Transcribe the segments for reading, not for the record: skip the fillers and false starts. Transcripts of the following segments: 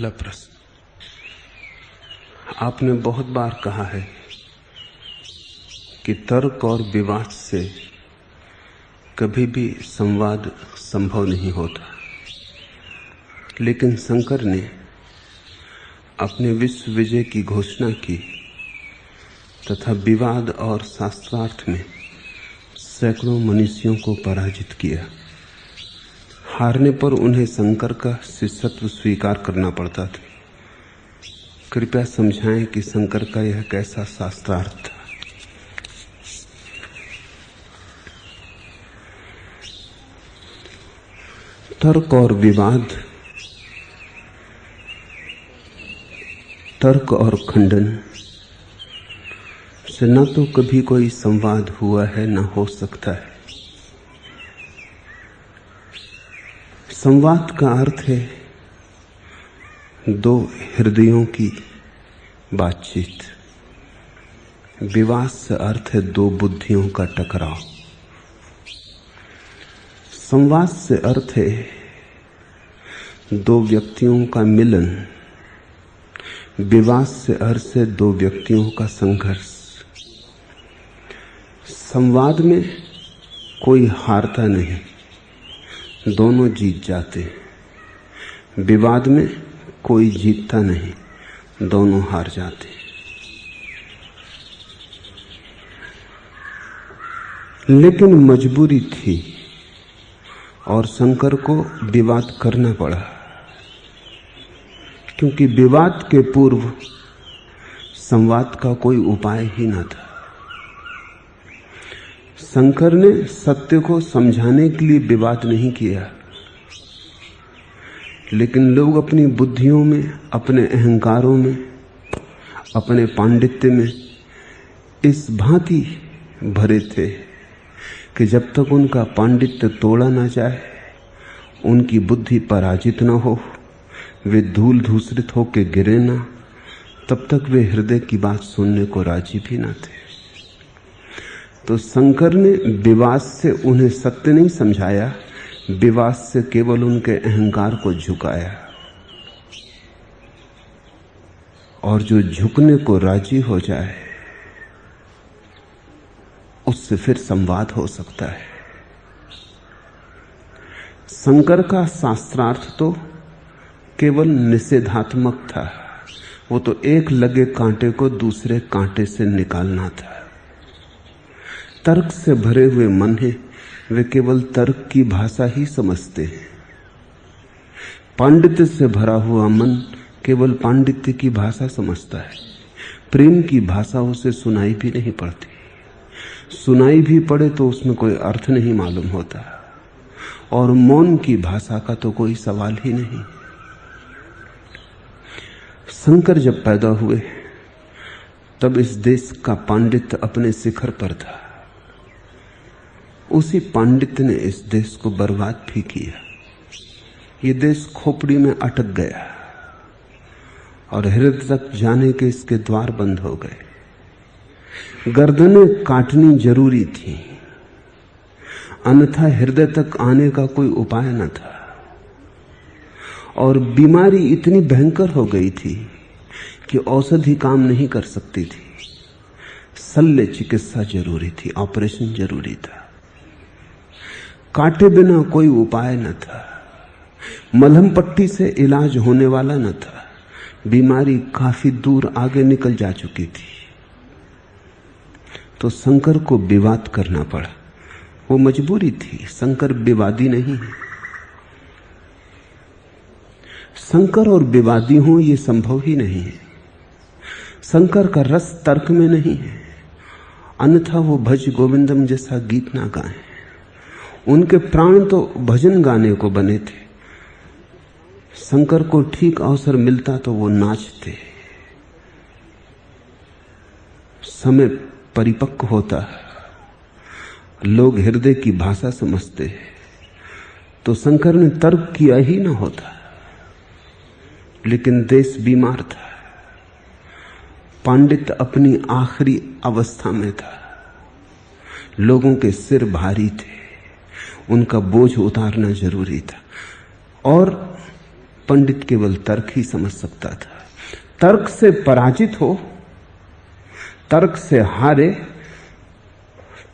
पहला प्रश्न, आपने बहुत बार कहा है कि तर्क और विवाद से कभी भी संवाद संभव नहीं होता, लेकिन शंकर ने अपने विश्व विजय की घोषणा की तथा विवाद और शास्त्रार्थ में सैकड़ों मनुष्यों को पराजित किया। हारने पर उन्हें शंकर का शिष्यत्व स्वीकार करना पड़ता था। कृपया समझाएं कि शंकर का यह कैसा शास्त्रार्थ था। तर्क और विवाद, तर्क और खंडन से न तो कभी कोई संवाद हुआ है न हो सकता है। संवाद का अर्थ है दो हृदयों की बातचीत। विवाद से अर्थ है दो बुद्धियों का टकराव। संवाद से अर्थ है दो व्यक्तियों का मिलन। विवाद से अर्थ है दो व्यक्तियों का संघर्ष। संवाद में कोई हारता नहीं, दोनों जीत जाते हैं। विवाद में कोई जीतता नहीं, दोनों हार जाते हैं। लेकिन मजबूरी थी और शंकर को विवाद करना पड़ा, क्योंकि विवाद के पूर्व संवाद का कोई उपाय ही न था। शंकर ने सत्य को समझाने के लिए विवाद नहीं किया, लेकिन लोग अपनी बुद्धियों में, अपने अहंकारों में, अपने पांडित्य में इस भांति भरे थे कि जब तक उनका पांडित्य तोड़ा ना जाए, उनकी बुद्धि पराजित न हो, वे धूल धूसरित होकर गिरे ना, तब तक वे हृदय की बात सुनने को राजी भी न थे। तो शंकर ने विवाद से उन्हें सत्य नहीं समझाया, विवाद से केवल उनके अहंकार को झुकाया। और जो झुकने को राजी हो जाए उससे फिर संवाद हो सकता है। शंकर का शास्त्रार्थ तो केवल निषेधात्मक था। वो तो एक लगे कांटे को दूसरे कांटे से निकालना था। तर्क से भरे हुए मन है, वे केवल तर्क की भाषा ही समझते हैं। पांडित्य से भरा हुआ मन केवल पांडित्य की भाषा समझता है। प्रेम की भाषा उसे सुनाई भी नहीं पड़ती। सुनाई भी पड़े तो उसमें कोई अर्थ नहीं मालूम होता। और मौन की भाषा का तो कोई सवाल ही नहीं। शंकर जब पैदा हुए तब इस देश का पांडित्य अपने शिखर पर था। उसी पांडित्य ने इस देश को बर्बाद भी किया। ये देश खोपड़ी में अटक गया और हृदय तक जाने के इसके द्वार बंद हो गए। गर्दनें काटनी जरूरी थी, अन्यथा हृदय तक आने का कोई उपाय न था। और बीमारी इतनी भयंकर हो गई थी कि औषधि काम नहीं कर सकती थी। शल्य चिकित्सा जरूरी थी, ऑपरेशन जरूरी था। काटे बिना कोई उपाय न था। मलहम पट्टी से इलाज होने वाला न था। बीमारी काफी दूर आगे निकल जा चुकी थी। तो शंकर को विवाद करना पड़ा। वो मजबूरी थी। शंकर विवादी नहीं है। शंकर और विवादी हो ये संभव ही नहीं है। शंकर का रस तर्क में नहीं है, अन्यथा वो भज गोविंदम जैसा गीत ना गाएं। उनके प्राण तो भजन गाने को बने थे। शंकर को ठीक अवसर मिलता तो वो नाचते। समय परिपक्व होता, लोग हृदय की भाषा समझते, तो शंकर ने तर्क किया ही ना होता। लेकिन देश बीमार था। पांडित्य अपनी आखिरी अवस्था में था। लोगों के सिर भारी थे, उनका बोझ उतारना जरूरी था। और पंडित केवल तर्क ही समझ सकता था। तर्क से पराजित हो, तर्क से हारे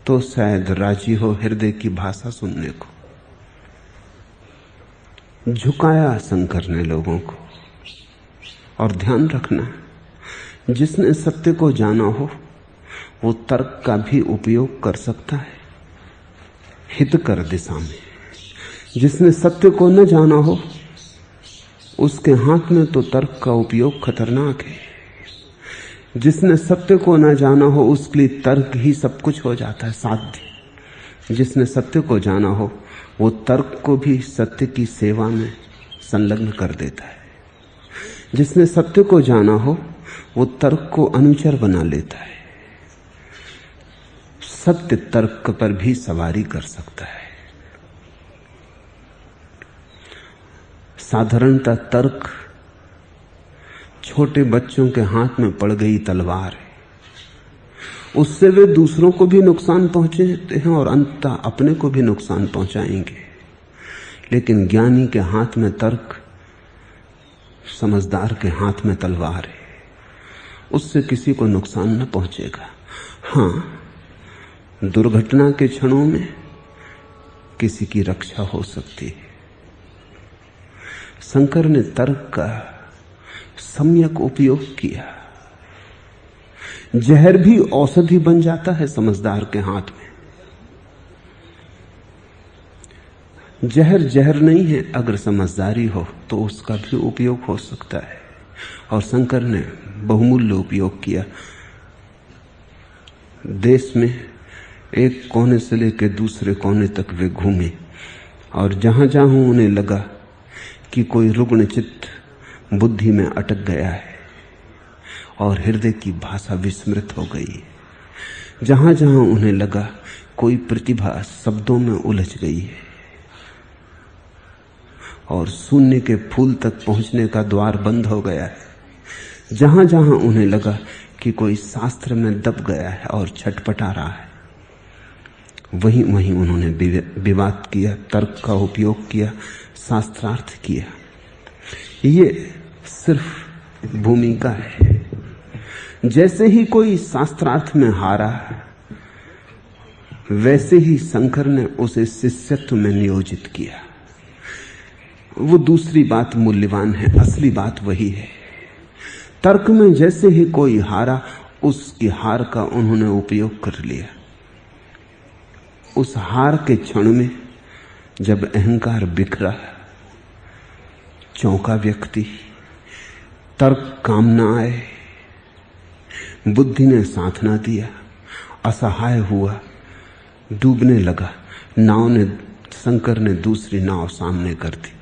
तो शायद राजी हो हृदय की भाषा सुनने को। झुकाया शंकर ने लोगों को। और ध्यान रखना, जिसने सत्य को जाना हो वो तर्क का भी उपयोग कर सकता है हितकर दिशा में। जिसने सत्य को न जाना हो उसके हाथ में तो तर्क का उपयोग खतरनाक है। जिसने सत्य को न जाना हो उसके लिए तर्क ही सब कुछ हो जाता है, साध्य। जिसने सत्य को जाना हो वो तर्क को भी सत्य की सेवा में संलग्न कर देता है। जिसने सत्य को जाना हो वो तर्क को अनुचर बना लेता है। सत्य तर्क पर भी सवारी कर सकता है। साधारणतः तर्क छोटे बच्चों के हाथ में पड़ गई तलवार है। उससे वे दूसरों को भी नुकसान पहुंचाते हैं और अंततः अपने को भी नुकसान पहुंचाएंगे। लेकिन ज्ञानी के हाथ में तर्क, समझदार के हाथ में तलवार है। उससे किसी को नुकसान न पहुंचेगा। हाँ, दुर्घटना के क्षणों में किसी की रक्षा हो सकती है। शंकर ने तर्क का सम्यक उपयोग किया। जहर भी औषधि बन जाता है समझदार के हाथ में। जहर जहर नहीं है, अगर समझदारी हो तो उसका भी उपयोग हो सकता है। और शंकर ने बहुमूल्य उपयोग किया। देश में एक कोने से लेकर दूसरे कोने तक वे घूमे और जहां जहां उन्हें लगा कि कोई रुग्ण चित्त बुद्धि में अटक गया है और हृदय की भाषा विस्मृत हो गई है, जहां जहां उन्हें लगा कोई प्रतिभा शब्दों में उलझ गई है और शून्य के फूल तक पहुंचने का द्वार बंद हो गया है, जहां जहां उन्हें लगा कि कोई शास्त्र में दब गया है और छटपटा रहा है, वहीं वहीं उन्होंने विवाद किया, तर्क का उपयोग किया, शास्त्रार्थ किया। ये सिर्फ भूमिका है। जैसे ही कोई शास्त्रार्थ में हारा, वैसे ही शंकर ने उसे शिष्यत्व में नियोजित किया। वो दूसरी बात मूल्यवान है, असली बात वही है। तर्क में जैसे ही कोई हारा, उसकी हार का उन्होंने उपयोग कर लिया। उस हार के क्षण में जब अहंकार बिखरा, चौंका व्यक्ति, तर्क काम न आए, बुद्धि ने साथ ना दिया, असहाय हुआ, डूबने लगा। शंकर ने दूसरी नाव सामने कर दी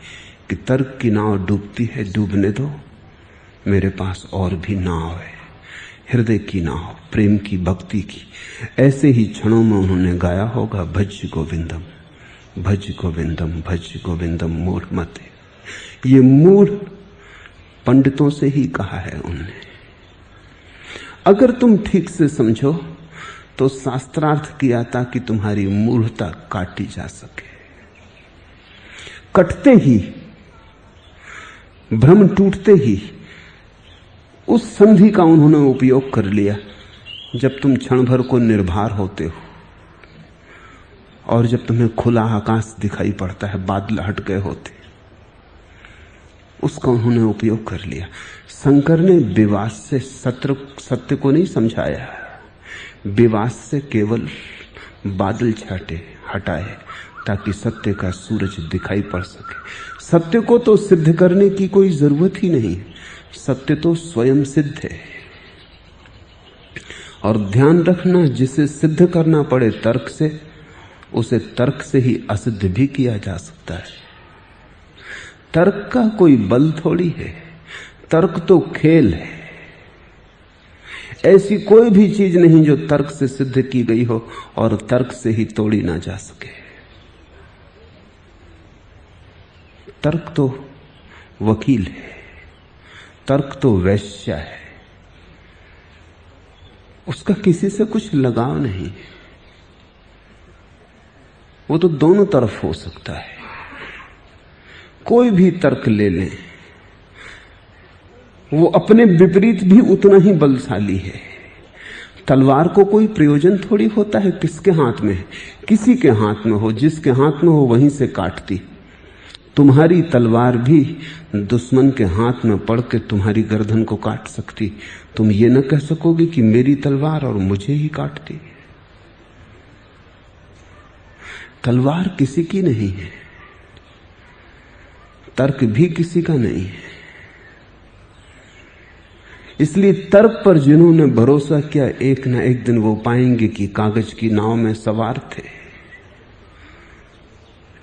कि तर्क की नाव डूबती है, डूबने दो, मेरे पास और भी नाव है, हृदय की नाव, प्रेम की, भक्ति की। ऐसे ही क्षणों में उन्होंने गाया होगा, भज गोविंदम, भज गोविंदम, भज गोविंदम मूढ़ मते। ये मूढ़ पंडितों से ही कहा है उन्होंने। अगर तुम ठीक से समझो तो शास्त्रार्थ किया ताकि तुम्हारी मूढ़ता काटी जा सके। कटते ही, भ्रम टूटते ही उस संधि का उन्होंने उपयोग कर लिया जब तुम क्षण भर को निर्भर होते हो और जब तुम्हें खुला आकाश दिखाई पड़ता है, बादल हट गए होते, उसका उन्होंने उपयोग कर लिया। शंकर ने विवाद से सत्य को नहीं समझाया, विवाद से केवल बादल छाटे, हटाए, ताकि सत्य का सूरज दिखाई पड़ सके। सत्य को तो सिद्ध करने की कोई जरूरत ही नहीं, सत्य तो स्वयं सिद्ध है। और ध्यान रखना, जिसे सिद्ध करना पड़े तर्क से, उसे तर्क से ही असिद्ध भी किया जा सकता है। तर्क का कोई बल थोड़ी है, तर्क तो खेल है। ऐसी कोई भी चीज नहीं जो तर्क से सिद्ध की गई हो और तर्क से ही तोड़ी ना जा सके। तर्क तो वकील है, तर्क तो वैश्या है, उसका किसी से कुछ लगाव नहीं, वो तो दोनों तरफ हो सकता है। कोई भी तर्क ले लें, वो अपने विपरीत भी उतना ही बलशाली है। तलवार को कोई प्रयोजन थोड़ी होता है किसके हाथ में है, किसी के हाथ में हो, जिसके हाथ में हो वहीं से काटती। तुम्हारी तलवार भी दुश्मन के हाथ में पड़ के तुम्हारी गर्दन को काट सकती। तुम ये न कह सकोगे कि मेरी तलवार और मुझे ही काटती। तलवार किसी की नहीं है, तर्क भी किसी का नहीं है। इसलिए तर्क पर जिन्होंने भरोसा किया, एक न एक दिन वो पाएंगे कि कागज की नाव में सवार थे।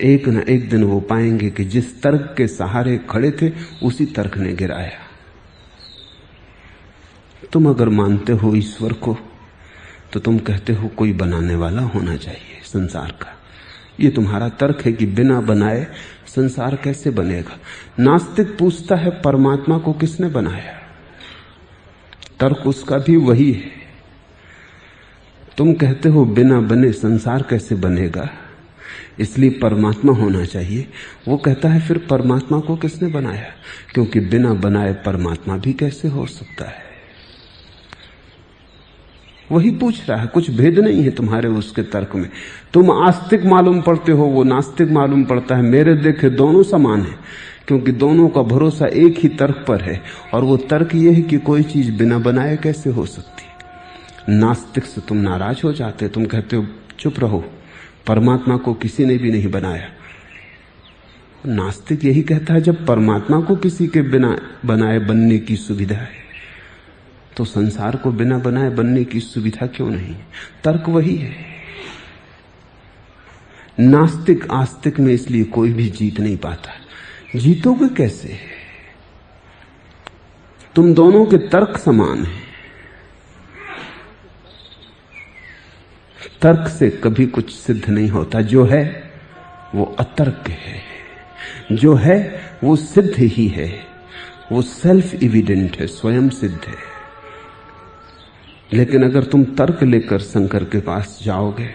एक न एक दिन वो पाएंगे कि जिस तर्क के सहारे खड़े थे उसी तर्क ने गिराया। तुम अगर मानते हो ईश्वर को तो तुम कहते हो कोई बनाने वाला होना चाहिए संसार का। ये तुम्हारा तर्क है कि बिना बनाए संसार कैसे बनेगा। नास्तिक पूछता है परमात्मा को किसने बनाया, तर्क उसका भी वही है। तुम कहते हो बिना बने संसार कैसे बनेगा, इसलिए परमात्मा होना चाहिए। वो कहता है फिर परमात्मा को किसने बनाया, क्योंकि बिना बनाए परमात्मा भी कैसे हो सकता है। वही पूछ रहा है, कुछ भेद नहीं है तुम्हारे उसके तर्क में। तुम आस्तिक मालूम पड़ते हो, वो नास्तिक मालूम पड़ता है। मेरे देखे दोनों समान है, क्योंकि दोनों का भरोसा एक ही तर्क पर है, और वो तर्क ये है कि कोई चीज बिना बनाए कैसे हो सकती। नास्तिक से तुम नाराज हो जाते, तुम कहते हो चुप रहो, परमात्मा को किसी ने भी नहीं बनाया। नास्तिक यही कहता है जब परमात्मा को किसी के बिना बनाए बनने की सुविधा है तो संसार को बिना बनाए बनने की सुविधा क्यों नहीं। तर्क वही है। नास्तिक आस्तिक में इसलिए कोई भी जीत नहीं पाता। जीतोगे कैसे, तुम दोनों के तर्क समान हैं। तर्क से कभी कुछ सिद्ध नहीं होता। जो है वो अतर्क है, जो है वो सिद्ध ही है, वो सेल्फ एविडेंट है, स्वयं सिद्ध है। लेकिन अगर तुम तर्क लेकर शंकर के पास जाओगे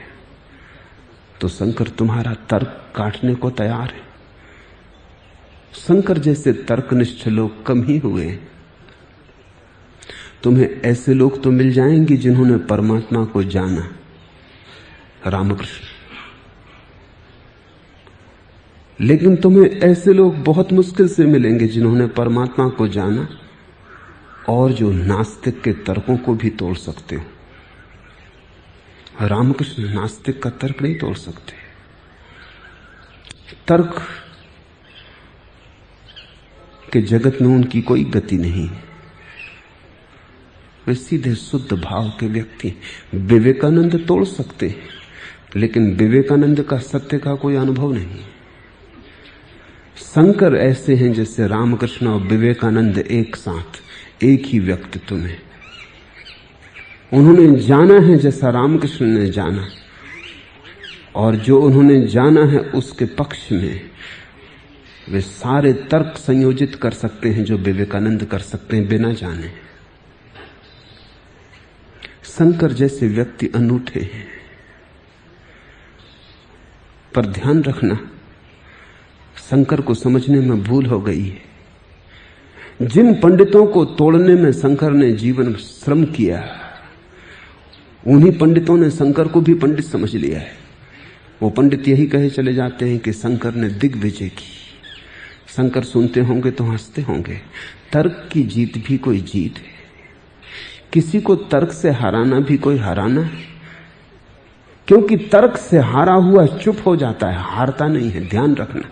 तो शंकर तुम्हारा तर्क काटने को तैयार है। शंकर जैसे तर्कनिष्ठ लोग कम ही हुए। तुम्हें ऐसे लोग तो मिल जाएंगे जिन्होंने परमात्मा को जाना, रामकृष्ण, लेकिन तुम्हें ऐसे लोग बहुत मुश्किल से मिलेंगे जिन्होंने परमात्मा को जाना और जो नास्तिक के तर्कों को भी तोड़ सकते हो। रामकृष्ण नास्तिक का तर्क नहीं तोड़ सकते। तर्क के जगत में उनकी कोई गति नहीं। वे सीधे शुद्ध भाव के व्यक्ति। विवेकानंद तोड़ सकते, लेकिन विवेकानंद का सत्य का कोई अनुभव नहीं। शंकर ऐसे हैं जैसे रामकृष्ण और विवेकानंद एक साथ, एक ही व्यक्तित्व में। उन्होंने जाना है जैसा रामकृष्ण ने जाना, और जो उन्होंने जाना है उसके पक्ष में वे सारे तर्क संयोजित कर सकते हैं जो विवेकानंद कर सकते हैं बिना जाने। शंकर जैसे व्यक्ति अनूठे हैं। पर ध्यान रखना, शंकर को समझने में भूल हो गई है। जिन पंडितों को तोड़ने में शंकर ने जीवन श्रम किया, उन्हीं पंडितों ने शंकर को भी पंडित समझ लिया है। वो पंडित यही कहे चले जाते हैं कि शंकर ने दिग्विजय की। शंकर सुनते होंगे तो हंसते होंगे। तर्क की जीत भी कोई जीत है। किसी को तर्क से हराना भी कोई हराना है, क्योंकि तर्क से हारा हुआ चुप हो जाता है, हारता नहीं है। ध्यान रखना,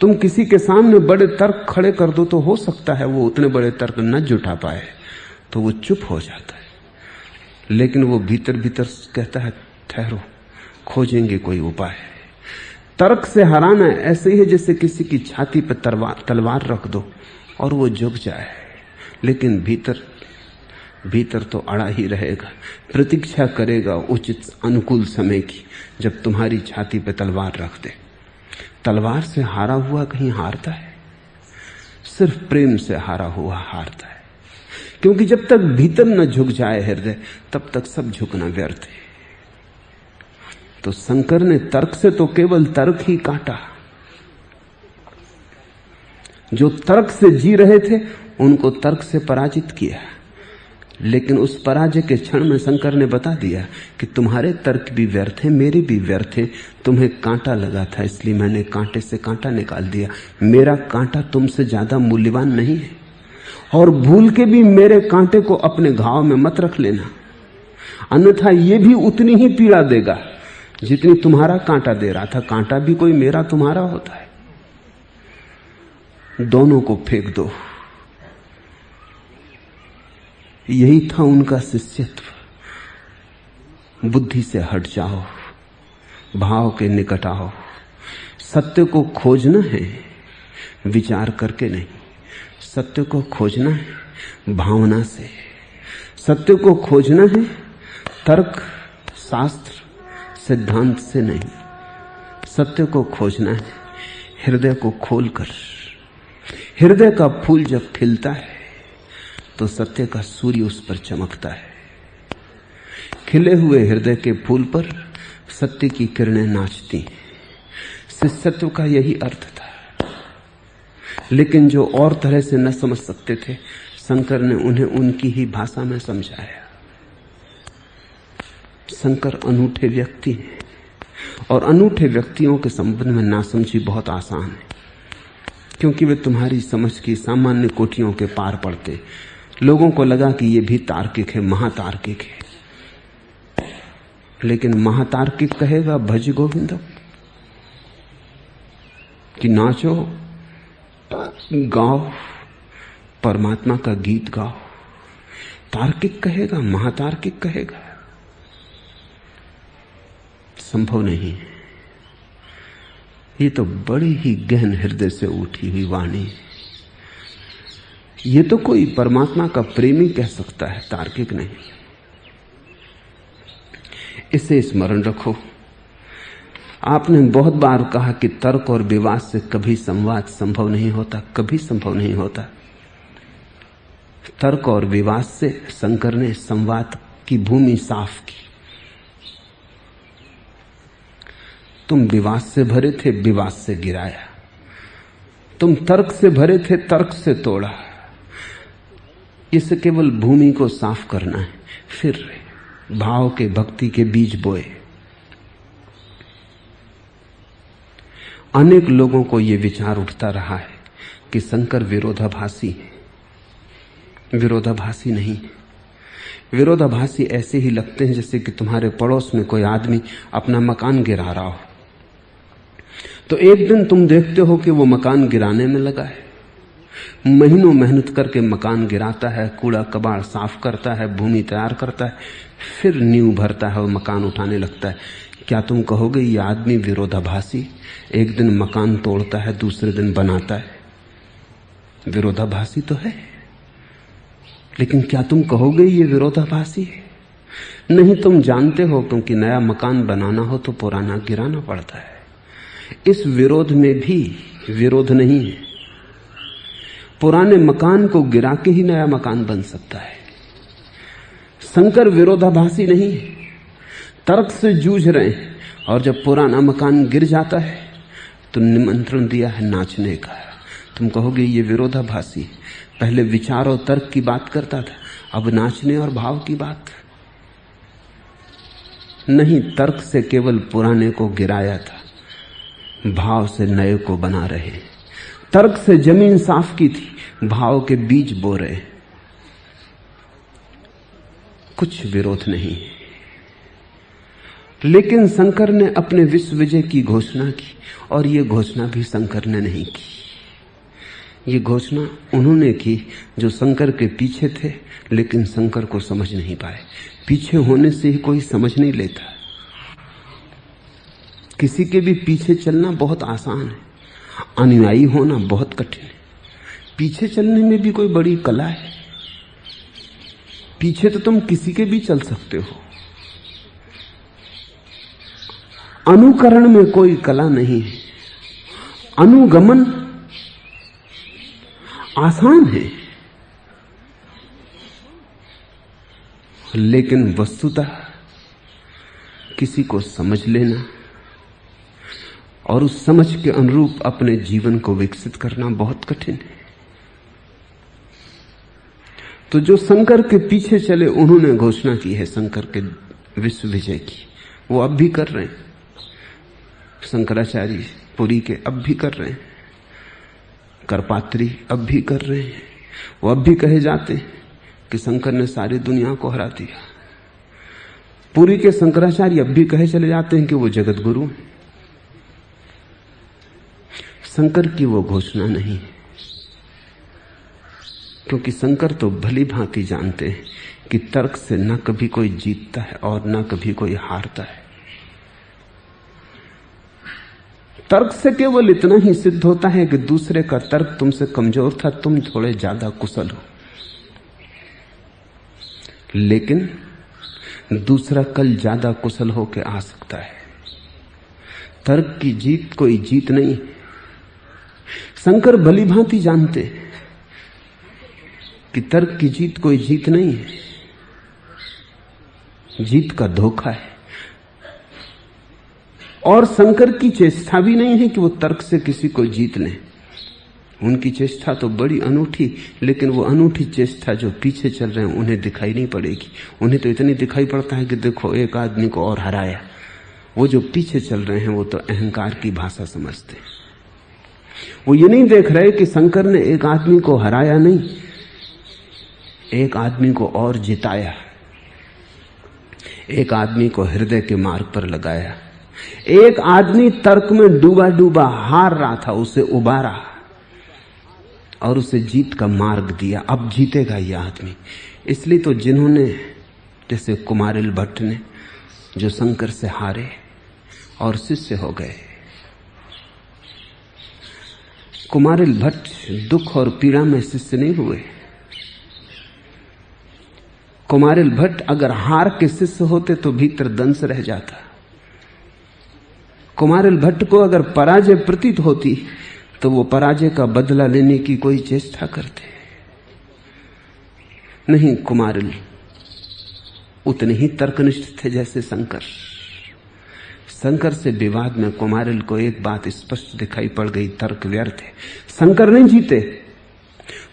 तुम किसी के सामने बड़े तर्क खड़े कर दो तो हो सकता है वो उतने बड़े तर्क न जुटा पाए, तो वो चुप हो जाता है। लेकिन वो भीतर भीतर कहता है ठहरो, खोजेंगे कोई उपाय। तर्क से हराना ऐसे ही है जैसे किसी की छाती पर तलवार रख दो और वो झुक जाए, लेकिन भीतर तो अड़ा ही रहेगा, प्रतीक्षा करेगा उचित अनुकूल समय की, जब तुम्हारी छाती पे तलवार रख दे। तलवार से हारा हुआ कहीं हारता है? सिर्फ प्रेम से हारा हुआ हारता है, क्योंकि जब तक भीतर न झुक जाए हृदय, तब तक सब झुकना व्यर्थ है। तो शंकर ने तर्क से तो केवल तर्क ही काटा। जो तर्क से जी रहे थे उनको तर्क से पराजित किया, लेकिन उस पराजय के क्षण में शंकर ने बता दिया कि तुम्हारे तर्क भी व्यर्थ हैं, मेरे भी व्यर्थ हैं। तुम्हें कांटा लगा था इसलिए मैंने कांटे से कांटा निकाल दिया। मेरा कांटा तुमसे ज्यादा मूल्यवान नहीं है, और भूल के भी मेरे कांटे को अपने घाव में मत रख लेना, अन्यथा यह भी उतनी ही पीड़ा देगा जितनी तुम्हारा कांटा दे रहा था। कांटा भी कोई मेरा तुम्हारा होता है, दोनों को फेंक दो। यही था उनका शिष्यत्व। बुद्धि से हट जाओ, भाव के निकट आओ। सत्य को खोजना है विचार करके नहीं, सत्य को खोजना है भावना से, सत्य को खोजना है तर्क शास्त्र सिद्धांत से नहीं, सत्य को खोजना है हृदय को खोलकर। हृदय का फूल जब खिलता है तो सत्य का सूर्य उस पर चमकता है। खिले हुए हृदय के फूल पर सत्य की किरणें नाचती हैं। शिष्यत्व का यही अर्थ था, लेकिन जो और तरह से न समझ सकते थे, शंकर ने उन्हें उनकी ही भाषा में समझाया। शंकर अनूठे व्यक्ति हैं, और अनूठे व्यक्तियों के संबंध में नासमझी बहुत आसान है, क्योंकि वे तुम्हारी समझ की सामान्य कोटियों के पार पड़ते। लोगों को लगा कि ये भी तार्किक है, महातार्किक है, लेकिन महातार्किक कहेगा भज गोविंदम, कि नाचो गाओ परमात्मा का गीत गाओ। तार्किक कहेगा, महातार्किक कहेगा, संभव नहीं है। ये तो बड़ी ही गहन हृदय से उठी हुई वाणी। ये तो कोई परमात्मा का प्रेमी कह सकता है, तार्किक नहीं। इसे स्मरण रखो। आपने बहुत बार कहा कि तर्क और विवाद से कभी संवाद संभव नहीं होता, कभी संभव नहीं होता। तर्क और विवाद से शंकर ने संवाद की भूमि साफ की। तुम विवाद से भरे थे, विवाद से गिराया। तुम तर्क से भरे थे, तर्क से तोड़ा। इसे केवल भूमि को साफ करना है, फिर भाव के भक्ति के बीज बोए। अनेक लोगों को यह विचार उठता रहा है कि शंकर विरोधाभासी है। विरोधाभासी नहीं। विरोधाभासी ऐसे ही लगते हैं जैसे कि तुम्हारे पड़ोस में कोई आदमी अपना मकान गिरा रहा हो, तो एक दिन तुम देखते हो कि वो मकान गिराने में लगा है। महीनों मेहनत करके मकान गिराता है, कूड़ा कबाड़ साफ करता है, भूमि तैयार करता है, फिर नींव भरता है और मकान उठाने लगता है। क्या तुम कहोगे ये आदमी विरोधाभासी? एक दिन मकान तोड़ता है, दूसरे दिन बनाता है। विरोधाभासी तो है, लेकिन क्या तुम कहोगे ये विरोधाभासी है? नहीं, तुम जानते हो, क्योंकि नया मकान बनाना हो तो पुराना गिराना पड़ता है। इस विरोध में भी विरोध नहीं है। पुराने मकान को गिरा के ही नया मकान बन सकता है। शंकर विरोधाभासी नहीं है, तर्क से जूझ रहे हैं, और जब पुराना मकान गिर जाता है तो निमंत्रण दिया है नाचने का। तुम कहोगे ये विरोधाभासी, पहले विचार और तर्क की बात करता था, अब नाचने और भाव की बात। नहीं, तर्क से केवल पुराने को गिराया था, भाव से नए को बना रहे। तर्क से जमीन साफ की थी, भाव के बीज बो रहे। कुछ विरोध नहीं है। लेकिन शंकर ने अपने विश्व विजय की घोषणा की, और यह घोषणा भी शंकर ने नहीं की। ये घोषणा उन्होंने की जो शंकर के पीछे थे, लेकिन शंकर को समझ नहीं पाए। पीछे होने से ही कोई समझ नहीं लेता। किसी के भी पीछे चलना बहुत आसान है, अनुयायी होना बहुत कठिन है। पीछे चलने में भी कोई बड़ी कला है। पीछे तो तुम किसी के भी चल सकते हो, अनुकरण में कोई कला नहीं है। अनुगमन आसान है, लेकिन वस्तुतः किसी को समझ लेना और उस समझ के अनुरूप अपने जीवन को विकसित करना बहुत कठिन है। तो जो शंकर के पीछे चले, उन्होंने घोषणा की है शंकर के विश्व विजय की, वो अब भी कर रहे हैं। शंकराचार्य पुरी के अब भी कर रहे हैं, करपात्री अब भी कर रहे हैं। वो अब भी कहे जाते हैं कि शंकर ने सारी दुनिया को हरा दिया। पुरी के शंकराचार्य अब भी कहे चले जाते हैं कि वो जगत गुरु हैं। शंकर की वो घोषणा नहीं है, क्योंकि शंकर तो भली भांति जानते हैं कि तर्क से न कभी कोई जीतता है और न कभी कोई हारता है। तर्क से केवल इतना ही सिद्ध होता है कि दूसरे का तर्क तुमसे कमजोर था, तुम थोड़े ज्यादा कुशल हो, लेकिन दूसरा कल ज्यादा कुशल होकर आ सकता है। तर्क की जीत कोई जीत नहीं। शंकर भली भांति जानते कि तर्क की जीत कोई जीत नहीं है, जीत का धोखा है। और शंकर की चेष्टा भी नहीं है कि वो तर्क से किसी को जीत लें। उनकी चेष्टा तो बड़ी अनूठी, लेकिन वो अनूठी चेष्टा जो पीछे चल रहे हैं उन्हें दिखाई नहीं पड़ेगी। उन्हें तो इतनी दिखाई पड़ता है कि देखो एक आदमी को और हराया। वो जो पीछे चल रहे हैं वो तो अहंकार की भाषा समझते हैं। वो ये नहीं देख रहे कि शंकर ने एक आदमी को हराया नहीं, एक आदमी को और जिताया, एक आदमी को हृदय के मार्ग पर लगाया। एक आदमी तर्क में डूबा डूबा हार रहा था, उसे उबारा और उसे जीत का मार्ग दिया। अब जीतेगा यह आदमी। इसलिए तो जिन्होंने, जैसे कुमारिल भट्ट ने, जो शंकर से हारे और शिष्य हो गए। कुमारिल भट्ट दुख और पीड़ा में शिष्य नहीं हुए। कुमारिल भट्ट अगर हार के शिष्य होते तो भीतर दंश रह जाता। कुमारिल भट्ट को अगर पराजय प्रतीत होती तो वो पराजय का बदला लेने की कोई चेष्टा करते नहीं। कुमारिल उतने ही तर्कनिष्ठ थे जैसे शंकर। शंकर से विवाद में कुमारिल को एक बात स्पष्ट दिखाई पड़ गई, तर्क व्यर्थ है। शंकर नहीं जीते,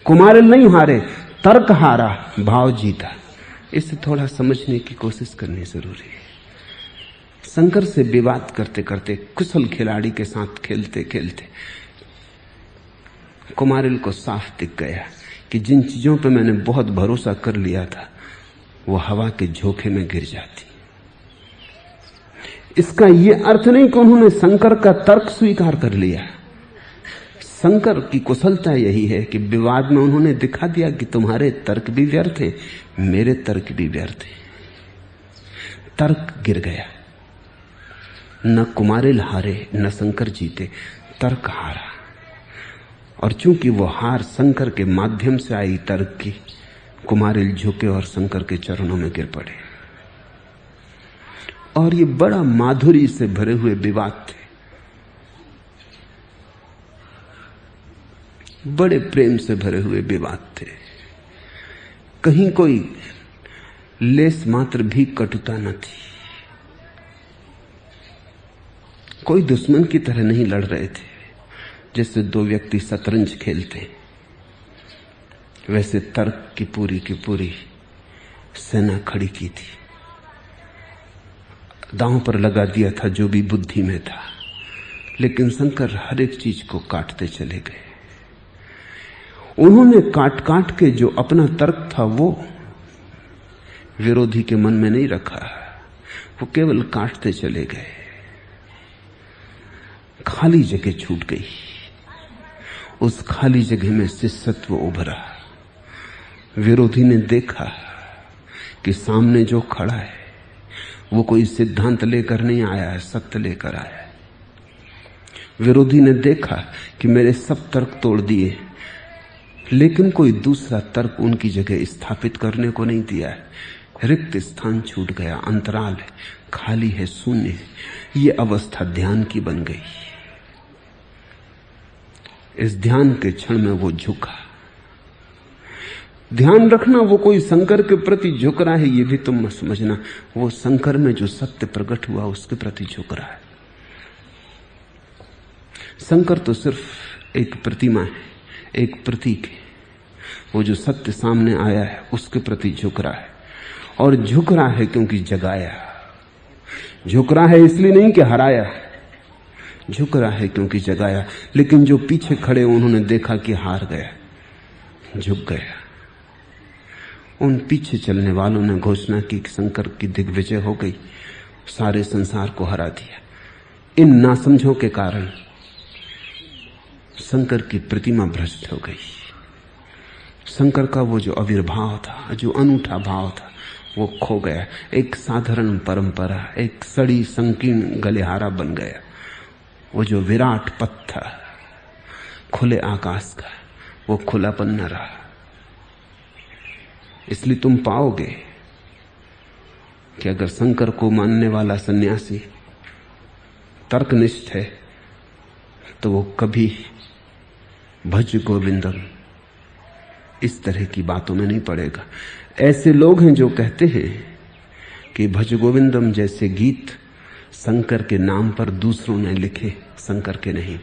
कुमारिल नहीं हारे, तर्क हारा, भाव जीता। इसे थोड़ा समझने की कोशिश करनी जरूरी है। शंकर से विवाद करते करते, कुशल खिलाड़ी के साथ खेलते खेलते कुमारिल को साफ दिख गया कि जिन चीजों पर मैंने बहुत भरोसा कर लिया था वो हवा के झोंके में गिर जाती। इसका यह अर्थ नहीं कि उन्होंने शंकर का तर्क स्वीकार कर लिया। शंकर की कुशलता यही है कि विवाद में उन्होंने दिखा दिया कि तुम्हारे तर्क भी व्यर्थ है, मेरे तर्क भी व्यर्थ है। तर्क गिर गया। न कुमारिल हारे न शंकर जीते, तर्क हारा। और चूंकि वो हार शंकर के माध्यम से आई तर्क की, कुमारिल झुके और शंकर के चरणों में गिर पड़े। और ये बड़ा माधुरी से भरे हुए विवाद थे, बड़े प्रेम से भरे हुए विवाद थे। कहीं कोई लेस मात्र भी कटुता न थी। कोई दुश्मन की तरह नहीं लड़ रहे थे। जैसे दो व्यक्ति शतरंज खेलते, वैसे तर्क की पूरी सेना खड़ी की थी। दांव पर लगा दिया था जो भी बुद्धि में था, लेकिन शंकर हर एक चीज को काटते चले गए। उन्होंने काट काट के जो अपना तर्क था वो विरोधी के मन में नहीं रखा, वो केवल काटते चले गए। खाली जगह छूट गई। उस खाली जगह में शिष्यत्व उभरा। विरोधी ने देखा कि सामने जो खड़ा है वो कोई सिद्धांत लेकर नहीं आया है, सत्य लेकर आया है। विरोधी ने देखा कि मेरे सब तर्क तोड़ दिए, लेकिन कोई दूसरा तर्क उनकी जगह स्थापित करने को नहीं दिया है। रिक्त स्थान छूट गया, अंतराल है, खाली है, शून्य है। ये अवस्था ध्यान की बन गई। इस ध्यान के क्षण में वो झुका। ध्यान रखना, वो कोई शंकर के प्रति झुक रहा है ये भी तुम मत समझना। वो शंकर में जो सत्य प्रकट हुआ उसके प्रति झुक रहा है। शंकर तो सिर्फ एक प्रतिमा है, एक प्रतीक है। वो जो सत्य सामने आया है उसके प्रति झुक रहा है, और झुक रहा है क्योंकि जगाया। झुक रहा है इसलिए नहीं कि हराया, झुक रहा है क्योंकि जगाया। लेकिन जो पीछे खड़े उन्होंने देखा कि हार गया, झुक गया। उन पीछे चलने वालों ने घोषणा की कि शंकर की दिग्विजय हो गई, सारे संसार को हरा दिया। इन नासमझों के कारण शंकर की प्रतिमा भ्रष्ट हो गई। शंकर का वो जो आविर्भाव था, जो अनूठा भाव था, वो खो गया। एक साधारण परंपरा, एक सड़ी संकीर्ण गलिहारा बन गया। वो जो विराट पथ था खुले आकाश का, वो खुलापन न रहा। इसलिए तुम पाओगे कि अगर शंकर को मानने वाला सन्यासी तर्कनिष्ठ है तो वो कभी भज गोविंदम इस तरह की बातों में नहीं पड़ेगा। ऐसे लोग हैं जो कहते हैं कि भज गोविंदम जैसे गीत शंकर के नाम पर दूसरों ने लिखे, शंकर के नहीं,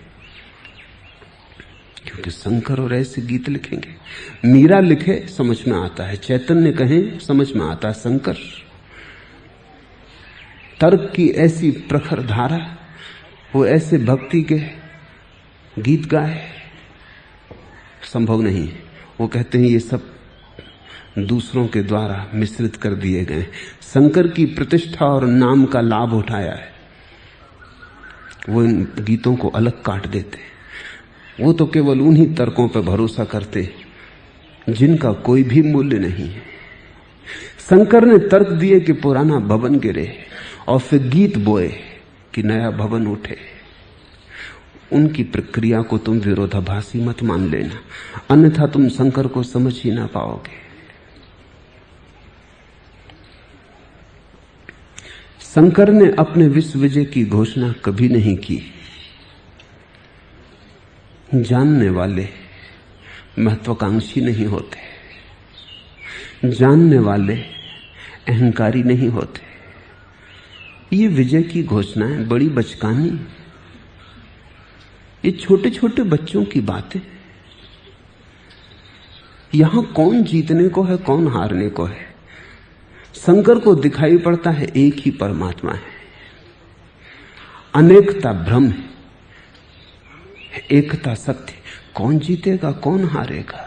क्योंकि शंकर और ऐसे गीत लिखेंगे। मीरा लिखे समझ में आता है, चैतन्य कहें समझ में आता है, शंकर तर्क की ऐसी प्रखर धारा, वो ऐसे भक्ति के गीत गाए, संभव नहीं। वो कहते हैं ये सब दूसरों के द्वारा मिश्रित कर दिए गए। शंकर की प्रतिष्ठा और नाम का लाभ उठाया है, वो इन गीतों को अलग काट देते। वो तो केवल उन्हीं तर्कों पर भरोसा करते जिनका कोई भी मूल्य नहीं है। शंकर ने तर्क दिए कि पुराना भवन गिरे, और फिर गीत बोए कि नया भवन उठे। उनकी प्रक्रिया को तुम विरोधाभासी मत मान लेना, अन्यथा तुम शंकर को समझ ही ना पाओगे। शंकर ने अपने विश्व विजय की घोषणा कभी नहीं की। जानने वाले महत्वाकांक्षी नहीं होते, जानने वाले अहंकारी नहीं होते। ये विजय की घोषणाएं बड़ी बचकानी, ये छोटे छोटे बच्चों की बातें। यहां कौन जीतने को है, कौन हारने को है? शंकर को दिखाई पड़ता है एक ही परमात्मा है, अनेकता भ्रम है, एकता सत्य। कौन जीतेगा, कौन हारेगा?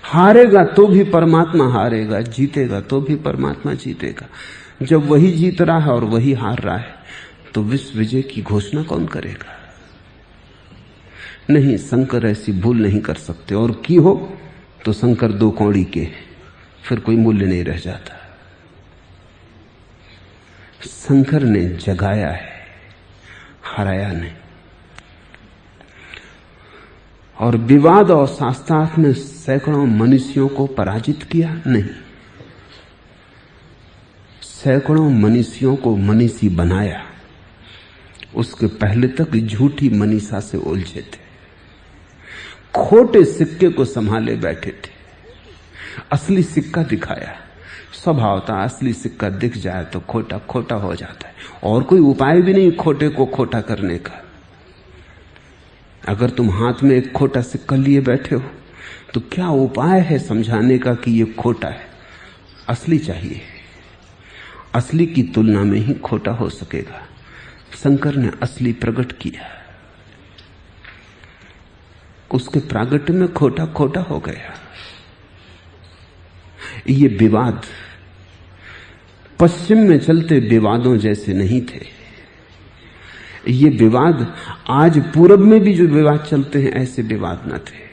हारेगा तो भी परमात्मा हारेगा, जीतेगा तो भी परमात्मा जीतेगा। जब वही जीत रहा है और वही हार रहा है तो विश्व विजय की घोषणा कौन करेगा? नहीं, शंकर ऐसी भूल नहीं कर सकते, और की हो तो शंकर दो कौड़ी के, फिर कोई मूल्य नहीं रह जाता। शंकर ने जगाया है, हराया नहीं। और विवाद और शास्त्रार्थ में सैकड़ों मनीषियों को पराजित किया नहीं, सैकड़ों मनीषियों को मनीषी बनाया। उसके पहले तक झूठी मनीषा से उलझे थे, खोटे सिक्के को संभाले बैठे थे। असली सिक्का दिखाया। स्वभाव था असली सिक्का दिख जाए तो खोटा खोटा हो जाता है, और कोई उपाय भी नहीं खोटे को खोटा करने का। अगर तुम हाथ में एक खोटा सिक्का लिए बैठे हो तो क्या उपाय है समझाने का कि ये खोटा है? असली चाहिए, असली की तुलना में ही खोटा हो सकेगा। शंकर ने असली प्रकट किया, उसके प्रागट्य में खोटा खोटा हो गया। ये विवाद पश्चिम में चलते विवादों जैसे नहीं थे। ये विवाद आज पूरब में भी जो विवाद चलते हैं ऐसे विवाद न थे।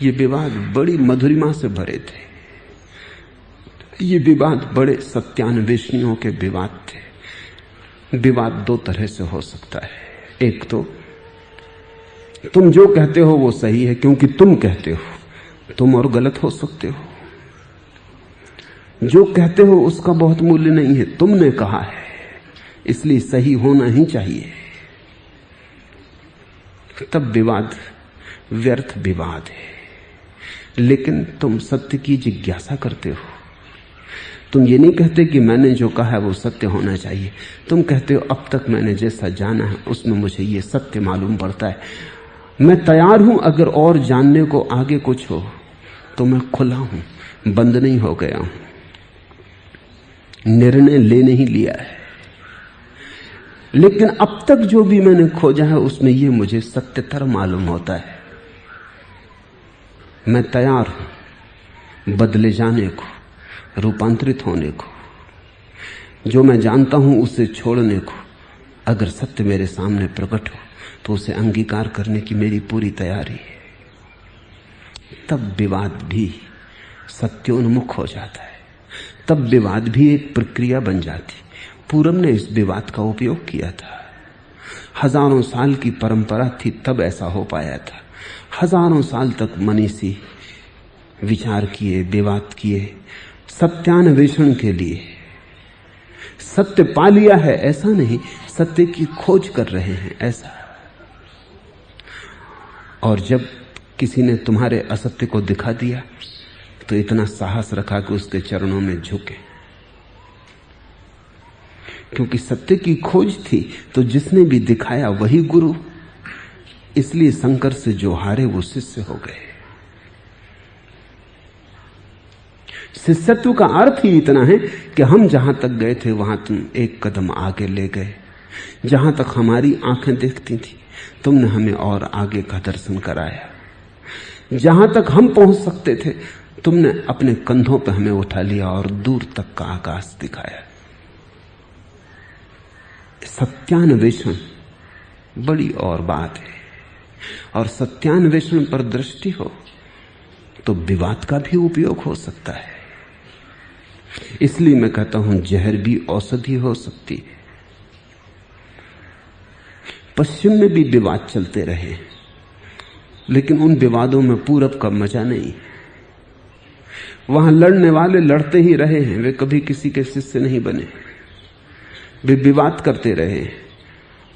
ये विवाद बड़ी मधुरिमा से भरे थे। ये विवाद बड़े सत्यान्वेषणियों के विवाद थे। विवाद दो तरह से हो सकता है। एक तो तुम जो कहते हो वो सही है क्योंकि तुम कहते हो, तुम और गलत हो सकते हो। जो कहते हो उसका बहुत मूल्य नहीं है, तुमने कहा है इसलिए सही होना ही चाहिए। तब विवाद व्यर्थ विवाद है। लेकिन तुम सत्य की जिज्ञासा करते हो, तुम ये नहीं कहते कि मैंने जो कहा है वो सत्य होना चाहिए। तुम कहते हो अब तक मैंने जैसा जाना है उसमें मुझे ये सत्य मालूम पड़ता है। मैं तैयार हूं, अगर और जानने को आगे कुछ हो तो मैं खुला हूं, बंद नहीं हो गया हूं। निर्णय ले नहीं लिया है, लेकिन अब तक जो भी मैंने खोजा है उसमें ये मुझे सत्यतर मालूम होता है। मैं तैयार हूं बदले जाने को, रूपांतरित होने को, जो मैं जानता हूं उसे छोड़ने को। अगर सत्य मेरे सामने प्रकट हो तो उसे अंगीकार करने की मेरी पूरी तैयारी है। तब विवाद भी सत्योन्मुख हो जाता है, तब विवाद भी एक प्रक्रिया बन जाती। पूरब ने इस विवाद का उपयोग किया था, हजारों साल की परंपरा थी तब ऐसा हो पाया था। हजारों साल तक मनीषी विचार किए, विवाद किए, सत्यान्वेषण के लिए। सत्य पा लिया है ऐसा नहीं, सत्य की खोज कर रहे हैं ऐसा। और जब किसी ने तुम्हारे असत्य को दिखा दिया तो इतना साहस रखा कि उसके चरणों में झुके, क्योंकि सत्य की खोज थी। तो जिसने भी दिखाया वही गुरु। इसलिए शंकर से जो हारे वो शिष्य हो गए। शिष्यत्व का अर्थ ही इतना है कि हम जहां तक गए थे वहां तुम एक कदम आगे ले गए। जहां तक हमारी आंखें देखती थी तुमने हमें और आगे का दर्शन कराया। जहां तक हम पहुंच सकते थे तुमने अपने कंधों पर हमें उठा लिया और दूर तक का आकाश दिखाया। सत्यान्वेषण बड़ी और बात है, और सत्यान्वेषण पर दृष्टि हो तो विवाद का भी उपयोग हो सकता है। इसलिए मैं कहता हूं जहर भी औषधि हो सकती है। पश्चिम में भी विवाद चलते रहे, लेकिन उन विवादों में पूरब का मजा नहीं। वहां लड़ने वाले लड़ते ही रहे हैं, वे कभी किसी के शिष्य नहीं बने। वे विवाद करते रहे,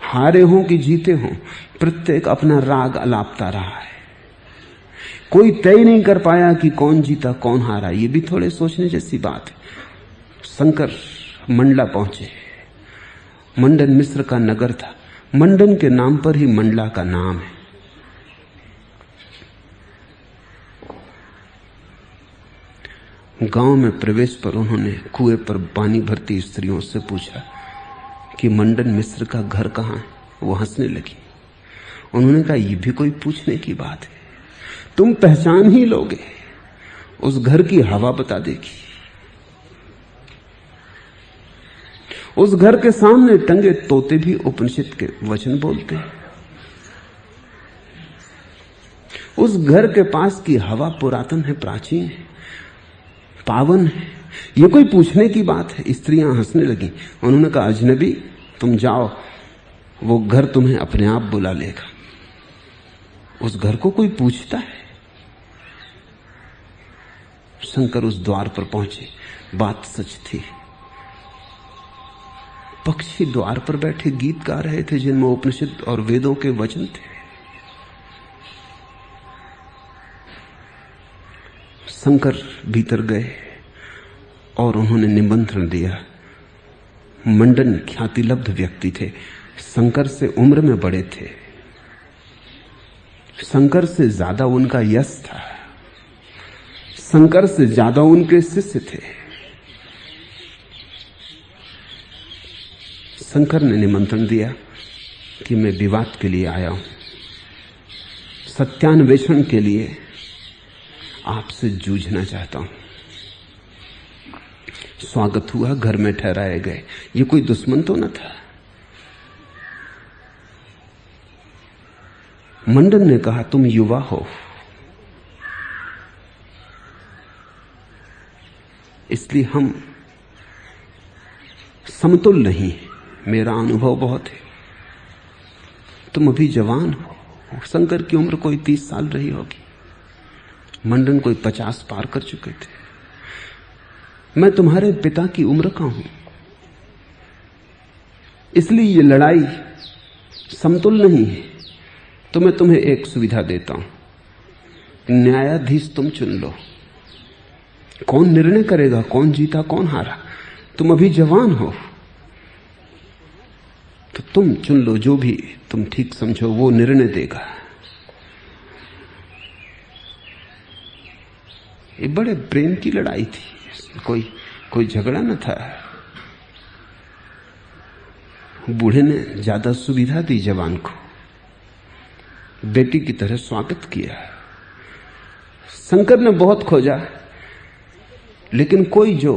हारे हों कि जीते हों, प्रत्येक अपना राग अलापता रहा है। कोई तय नहीं कर पाया कि कौन जीता कौन हारा। ये भी थोड़े सोचने जैसी बात है। शंकर मंडला पहुंचे। मंडन मिस्र का नगर था। मंडन के नाम पर ही मंडला का नाम है। गांव में प्रवेश पर उन्होंने कुएं पर पानी भरती स्त्रियों से पूछा कि मंडन मिस्र का घर कहां है। वो हंसने लगी। उन्होंने कहा यह भी कोई पूछने की बात है, तुम पहचान ही लोगे, उस घर की हवा बता देगी। उस घर के सामने टंगे तोते भी उपनिषद के वचन बोलते हैं। उस घर के पास की हवा पुरातन है, प्राचीन है, पावन है। ये कोई पूछने की बात है। स्त्रियां हंसने लगी। उन्होंने कहा अजनबी तुम जाओ, वो घर तुम्हें अपने आप बुला लेगा। उस घर को कोई पूछता है? शंकर उस द्वार पर पहुंचे। बात सच थी। पक्षी द्वार पर बैठे गीत गा रहे थे जिनमें उपनिषद और वेदों के वचन थे। शंकर भीतर गए और उन्होंने निमंत्रण दिया। मंडन ख्यातिलब्ध व्यक्ति थे, शंकर से उम्र में बड़े थे, शंकर से ज्यादा उनका यश था, शंकर से ज्यादा उनके शिष्य थे। शंकर ने निमंत्रण दिया कि मैं विवाद के लिए आया हूं, सत्यान्वेषण के लिए आपसे जूझना चाहता हूं। स्वागत हुआ, घर में ठहराए गए। ये कोई दुश्मन तो न था। मंडन ने कहा तुम युवा हो, इसलिए हम समतुल नहीं। मेरा अनुभव बहुत है, तुम अभी जवान हो। शंकर की उम्र कोई 30 साल रही होगी, मंडन कोई 50 पार कर चुके थे। मैं तुम्हारे पिता की उम्र का हूं, इसलिए ये लड़ाई समतुल नहीं है। तो मैं तुम्हें एक सुविधा देता हूं, न्यायाधीश तुम चुन लो। कौन निर्णय करेगा कौन जीता कौन हारा? तुम अभी जवान हो, तो तुम चुन लो, जो भी तुम ठीक समझो वो निर्णय देगा। ये बड़े प्रेम की लड़ाई थी, कोई झगड़ा न था। बूढ़े ने ज्यादा सुविधा दी जवान को, बेटी की तरह स्वागत किया। शंकर ने बहुत खोजा, लेकिन कोई जो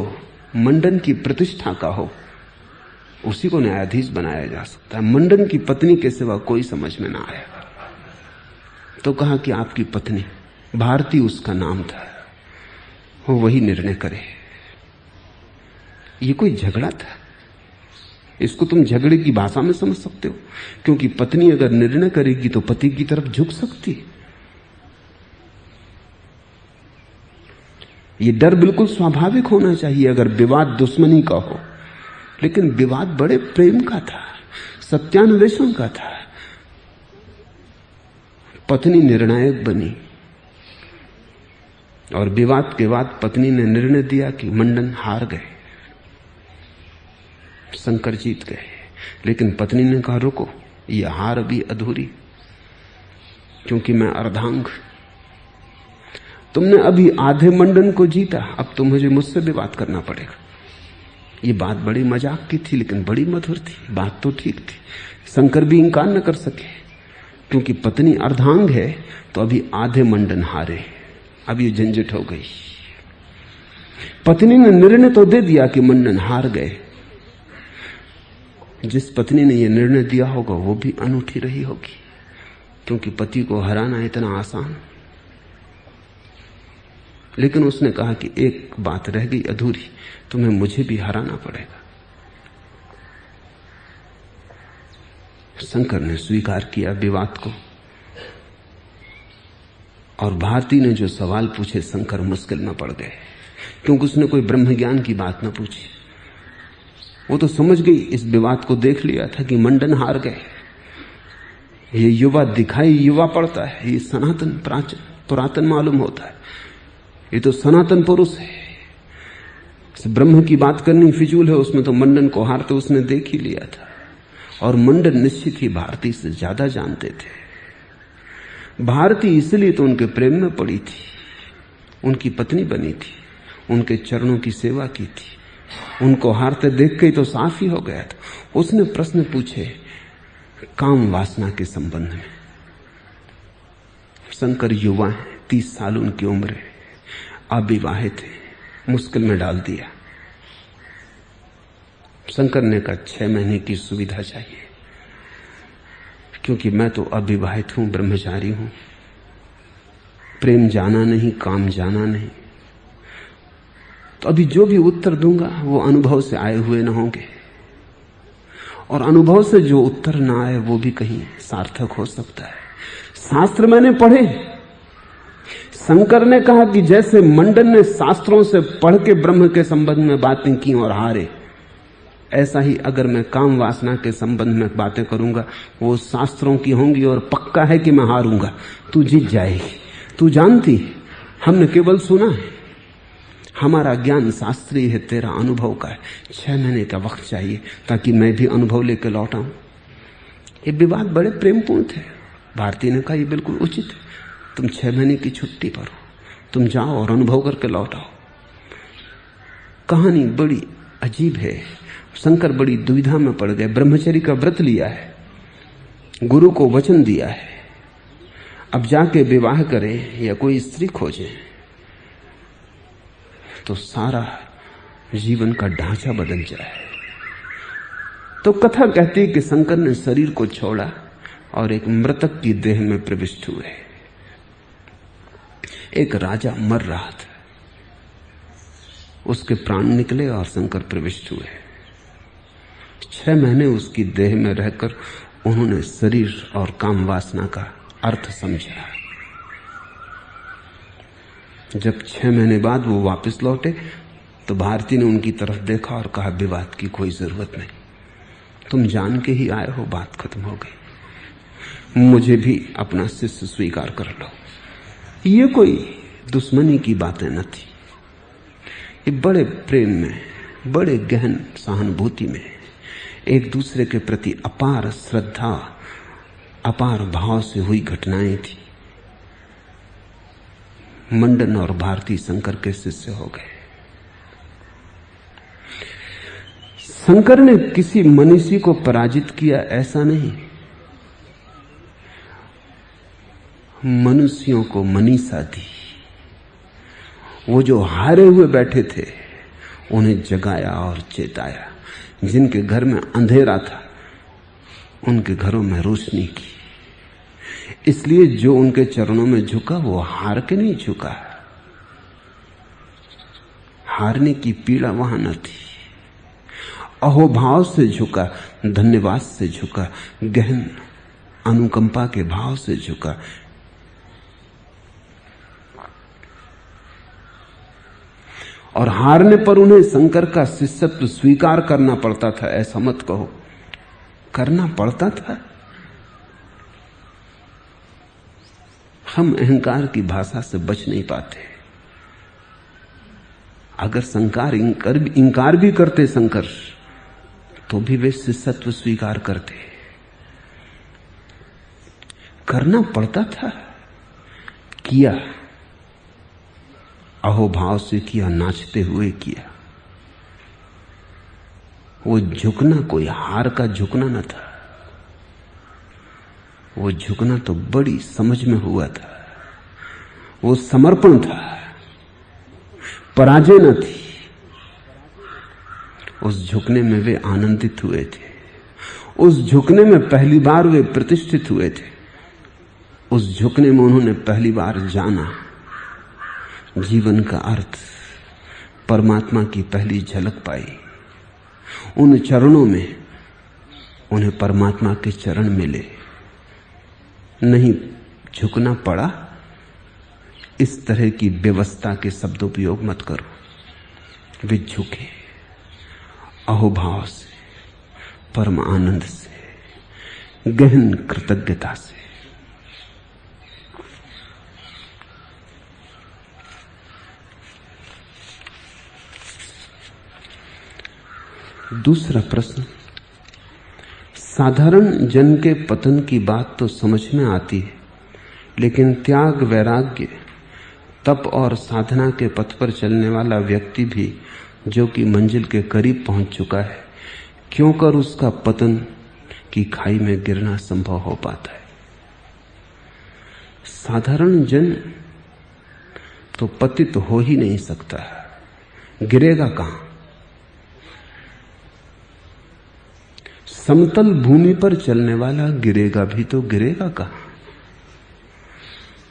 मंडन की प्रतिष्ठा का हो उसी को न्यायाधीश बनाया जा सकता है। मंडन की पत्नी के सिवा कोई समझ में ना आया, तो कहा कि आपकी पत्नी, भारती उसका नाम था, वो वही निर्णय करे। ये कोई झगड़ा था? इसको तुम झगड़े की भाषा में समझ सकते हो, क्योंकि पत्नी अगर निर्णय करेगी तो पति की तरफ झुक सकती है। ये डर बिल्कुल स्वाभाविक होना चाहिए अगर विवाद दुश्मनी का हो, लेकिन विवाद बड़े प्रेम का था, सत्यान्वेषण का था। पत्नी निर्णायक बनी और विवाद के बाद पत्नी ने निर्णय दिया कि मंडन हार गए, शंकर जीत गए। लेकिन पत्नी ने कहा रुको, यह हार अभी अधूरी, क्योंकि मैं अर्धांग। तुमने अभी आधे मंडन को जीता, अब तो मुझसे विवाद करना पड़ेगा। ये बात बड़ी मजाक की थी, लेकिन बड़ी मधुर थी, बात तो ठीक थी। शंकर भी इंकार न कर सके, क्योंकि पत्नी अर्धांग है तो अभी आधे मंडन हारे, अब ये झंझट हो गई। पत्नी ने निर्णय तो दे दिया कि मंडन हार गए। जिस पत्नी ने यह निर्णय दिया होगा वो भी अनूठी रही होगी, क्योंकि पति को हराना इतना आसान। लेकिन उसने कहा कि एक बात रह गई अधूरी, तुम्हें मुझे भी हराना पड़ेगा। शंकर ने स्वीकार किया विवाद को, और भारती ने जो सवाल पूछे शंकर मुश्किल में पड़ गए, क्योंकि उसने कोई ब्रह्म ज्ञान की बात न पूछी। वो तो समझ गई, इस विवाद को देख लिया था कि मंडन हार गए। ये युवा दिखाई युवा पड़ता है, ये सनातन पुरातन मालूम होता है, ये तो सनातन पुरुष है। ब्रह्म की बात करनी फिजूल है, उसमें तो मंडन को हार तो उसने देख ही लिया था। और मंडन निश्चित ही भारती से ज्यादा जानते थे। भारती इसलिए तो उनके प्रेम में पड़ी थी, उनकी पत्नी बनी थी, उनके चरणों की सेवा की थी। उनको हारते देख के तो साफ ही हो गया था। उसने प्रश्न पूछे काम वासना के संबंध में। शंकर युवा है, 30 साल उनकी उम्र है, अविवाहित है, मुश्किल में डाल दिया। शंकर ने कहा 6 महीने की सुविधा चाहिए, क्योंकि मैं तो अविवाहित हूं, ब्रह्मचारी हूं, प्रेम जाना नहीं, काम जाना नहीं। तो अभी जो भी उत्तर दूंगा वो अनुभव से आए हुए न होंगे, और अनुभव से जो उत्तर ना आए वो भी कहीं सार्थक हो सकता है। शास्त्र मैंने पढ़े। शंकर ने कहा कि जैसे मंडन ने शास्त्रों से पढ़ के ब्रह्म के संबंध में बातें की और हारे, ऐसा ही अगर मैं काम वासना के संबंध में बातें करूंगा वो शास्त्रों की होंगी, और पक्का है कि मैं हारूंगा, तू जीत जाएगी। तू जानती, हमने केवल सुना है, हमारा ज्ञान शास्त्रीय है, तेरा अनुभव का है। 6 महीने का वक्त चाहिए ताकि मैं भी अनुभव लेकर लौट आऊं। ये विवाद बड़े प्रेमपूर्ण थे। भारती ने कहा ये बिल्कुल उचित है, तुम 6 महीने की छुट्टी पर हो, तुम जाओ और अनुभव करके लौट आओ। कहानी बड़ी अजीब है। शंकर बड़ी दुविधा में पड़ गए। ब्रह्मचर्य का व्रत लिया है, गुरु को वचन दिया है, अब जाके विवाह करें या कोई स्त्री खोजें तो सारा जीवन का ढांचा बदल जाए। तो कथा कहती है कि शंकर ने शरीर को छोड़ा और एक मृतक की देह में प्रविष्ट हुए। एक राजा मर रहा था, उसके प्राण निकले और शंकर प्रविष्ट हुए। 6 महीने उसकी देह में रहकर उन्होंने शरीर और काम वासना का अर्थ समझा। जब 6 महीने बाद वो वापस लौटे तो भारती ने उनकी तरफ देखा और कहा विवाद की कोई जरूरत नहीं, तुम जान के ही आए हो, बात खत्म हो गई, मुझे भी अपना शिष्य स्वीकार कर लो। ये कोई दुश्मनी की बातें न थी, ये बड़े प्रेम में, बड़े गहन सहानुभूति में, एक दूसरे के प्रति अपार श्रद्धा, अपार भाव से हुई घटनाएं थी। मंडन और भारती शंकर के शिष्य हो गए। शंकर ने किसी मनीषी को पराजित किया ऐसा नहीं, मनुष्यों को मनीषा दी। वो जो हारे हुए बैठे थे उन्हें जगाया और चेताया। जिनके घर में अंधेरा था उनके घरों में रोशनी की। इसलिए जो उनके चरणों में झुका वो हार के नहीं झुका, हारने की पीड़ा वहां न थी। अहोभाव से झुका, धन्यवाद से झुका, गहन अनुकंपा के भाव से झुका। और हारने पर उन्हें शंकर का शिष्यत्व स्वीकार करना पड़ता था, ऐसा मत कहो, करना पड़ता था। हम अहंकार की भाषा से बच नहीं पाते। अगर इंकार भी करते शंकर, तो भी वे शिष्यत्व स्वीकार करते। करना पड़ता था, किया, अहोभाव से किया, नाचते हुए किया। वो झुकना कोई हार का झुकना न था, वो झुकना तो बड़ी समझ में हुआ था। वो समर्पण था, पराजय न थी। उस झुकने में वे आनंदित हुए थे। उस झुकने में पहली बार वे प्रतिष्ठित हुए थे। उस झुकने में उन्होंने पहली बार जाना जीवन का अर्थ, परमात्मा की पहली झलक पाई। उन चरणों में उन्हें परमात्मा के चरण मिले। नहीं झुकना पड़ा, इस तरह की व्यवस्था के शब्दोपयोग मत करो। वे झुके अहोभाव से, परम आनंद से, गहन कृतज्ञता से। दूसरा प्रश्न, साधारण जन के पतन की बात तो समझ में आती है, लेकिन त्याग, वैराग्य, तप और साधना के पथ पर चलने वाला व्यक्ति भी जो कि मंजिल के करीब पहुंच चुका है, क्यों कर उसका पतन की खाई में गिरना संभव हो पाता है? साधारण जन तो पतित हो ही नहीं सकता, गिरेगा कहां? समतल भूमि पर चलने वाला गिरेगा भी तो गिरेगा कहां?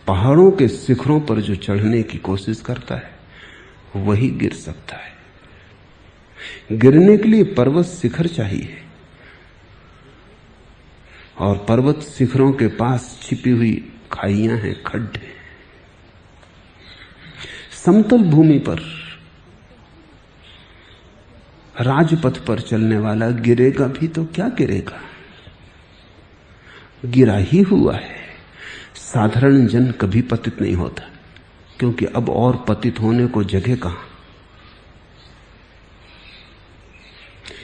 पहाड़ों के शिखरों पर जो चढ़ने की कोशिश करता है वही गिर सकता है। गिरने के लिए पर्वत शिखर चाहिए, और पर्वत शिखरों के पास छिपी हुई खाइयां हैं, खड्डे। समतल भूमि पर राजपथ पर चलने वाला गिरेगा भी तो क्या गिरेगा? गिरा ही हुआ है। साधारण जन कभी पतित नहीं होता, क्योंकि अब और पतित होने को जगह कहां।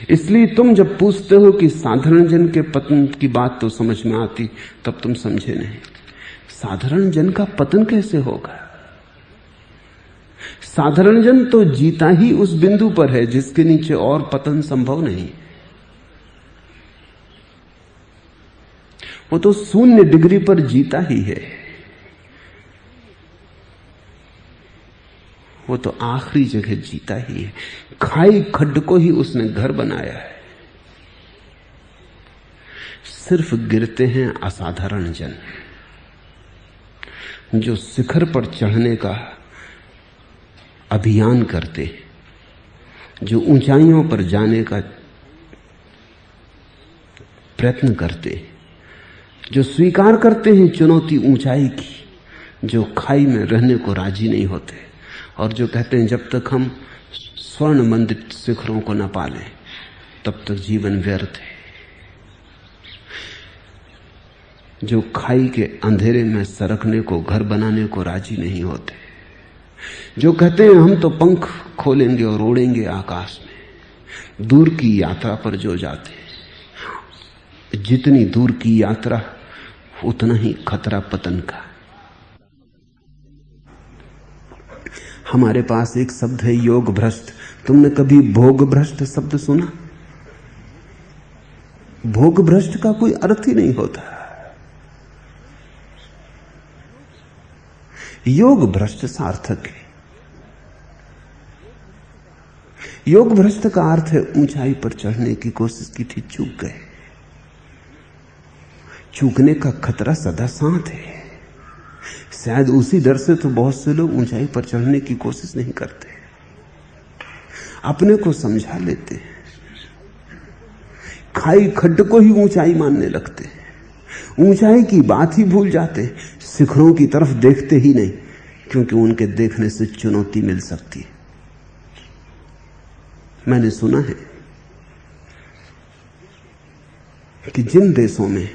इसलिए तुम जब पूछते हो कि साधारण जन के पतन की बात तो समझ में आती, तब तुम समझे नहीं। साधारण जन का पतन कैसे होगा? साधारण जन तो जीता ही उस बिंदु पर है जिसके नीचे और पतन संभव नहीं। वो तो 0 डिग्री पर जीता ही है। वो तो आखिरी जगह जीता ही है। खाई खड्ड को ही उसने घर बनाया है। सिर्फ गिरते हैं असाधारण जन, जो शिखर पर चढ़ने का अभियान करते, जो ऊंचाइयों पर जाने का प्रयत्न करते, जो स्वीकार करते हैं चुनौती ऊंचाई की, जो खाई में रहने को राजी नहीं होते, और जो कहते हैं जब तक हम स्वर्ण मंडित शिखरों को न पालें तब तक जीवन व्यर्थ है। जो खाई के अंधेरे में सरकने को घर बनाने को राजी नहीं होते, जो कहते हैं हम तो पंख खोलेंगे और उड़ेंगे आकाश में, दूर की यात्रा पर जो जाते हैं, जितनी दूर की यात्रा उतना ही खतरा पतन का। हमारे पास एक शब्द है योग भ्रष्ट। तुमने कभी भोग भ्रष्ट शब्द सुना? भोग भ्रष्ट का कोई अर्थ ही नहीं होता। योग भ्रष्ट सार्थक है। योग भ्रष्ट का अर्थ है ऊंचाई पर चढ़ने की कोशिश की थी, चूक गए। चूकने का खतरा सदा साथ है। शायद उसी डर से तो बहुत से लोग ऊंचाई पर चढ़ने की कोशिश नहीं करते, अपने को समझा लेते हैं, खाई खड्ड को ही ऊंचाई मानने लगते हैं, ऊंचाई की बात ही भूल जाते हैं, शिखरों की तरफ देखते ही नहीं, क्योंकि उनके देखने से चुनौती मिल सकती है। मैंने सुना है कि जिन देशों में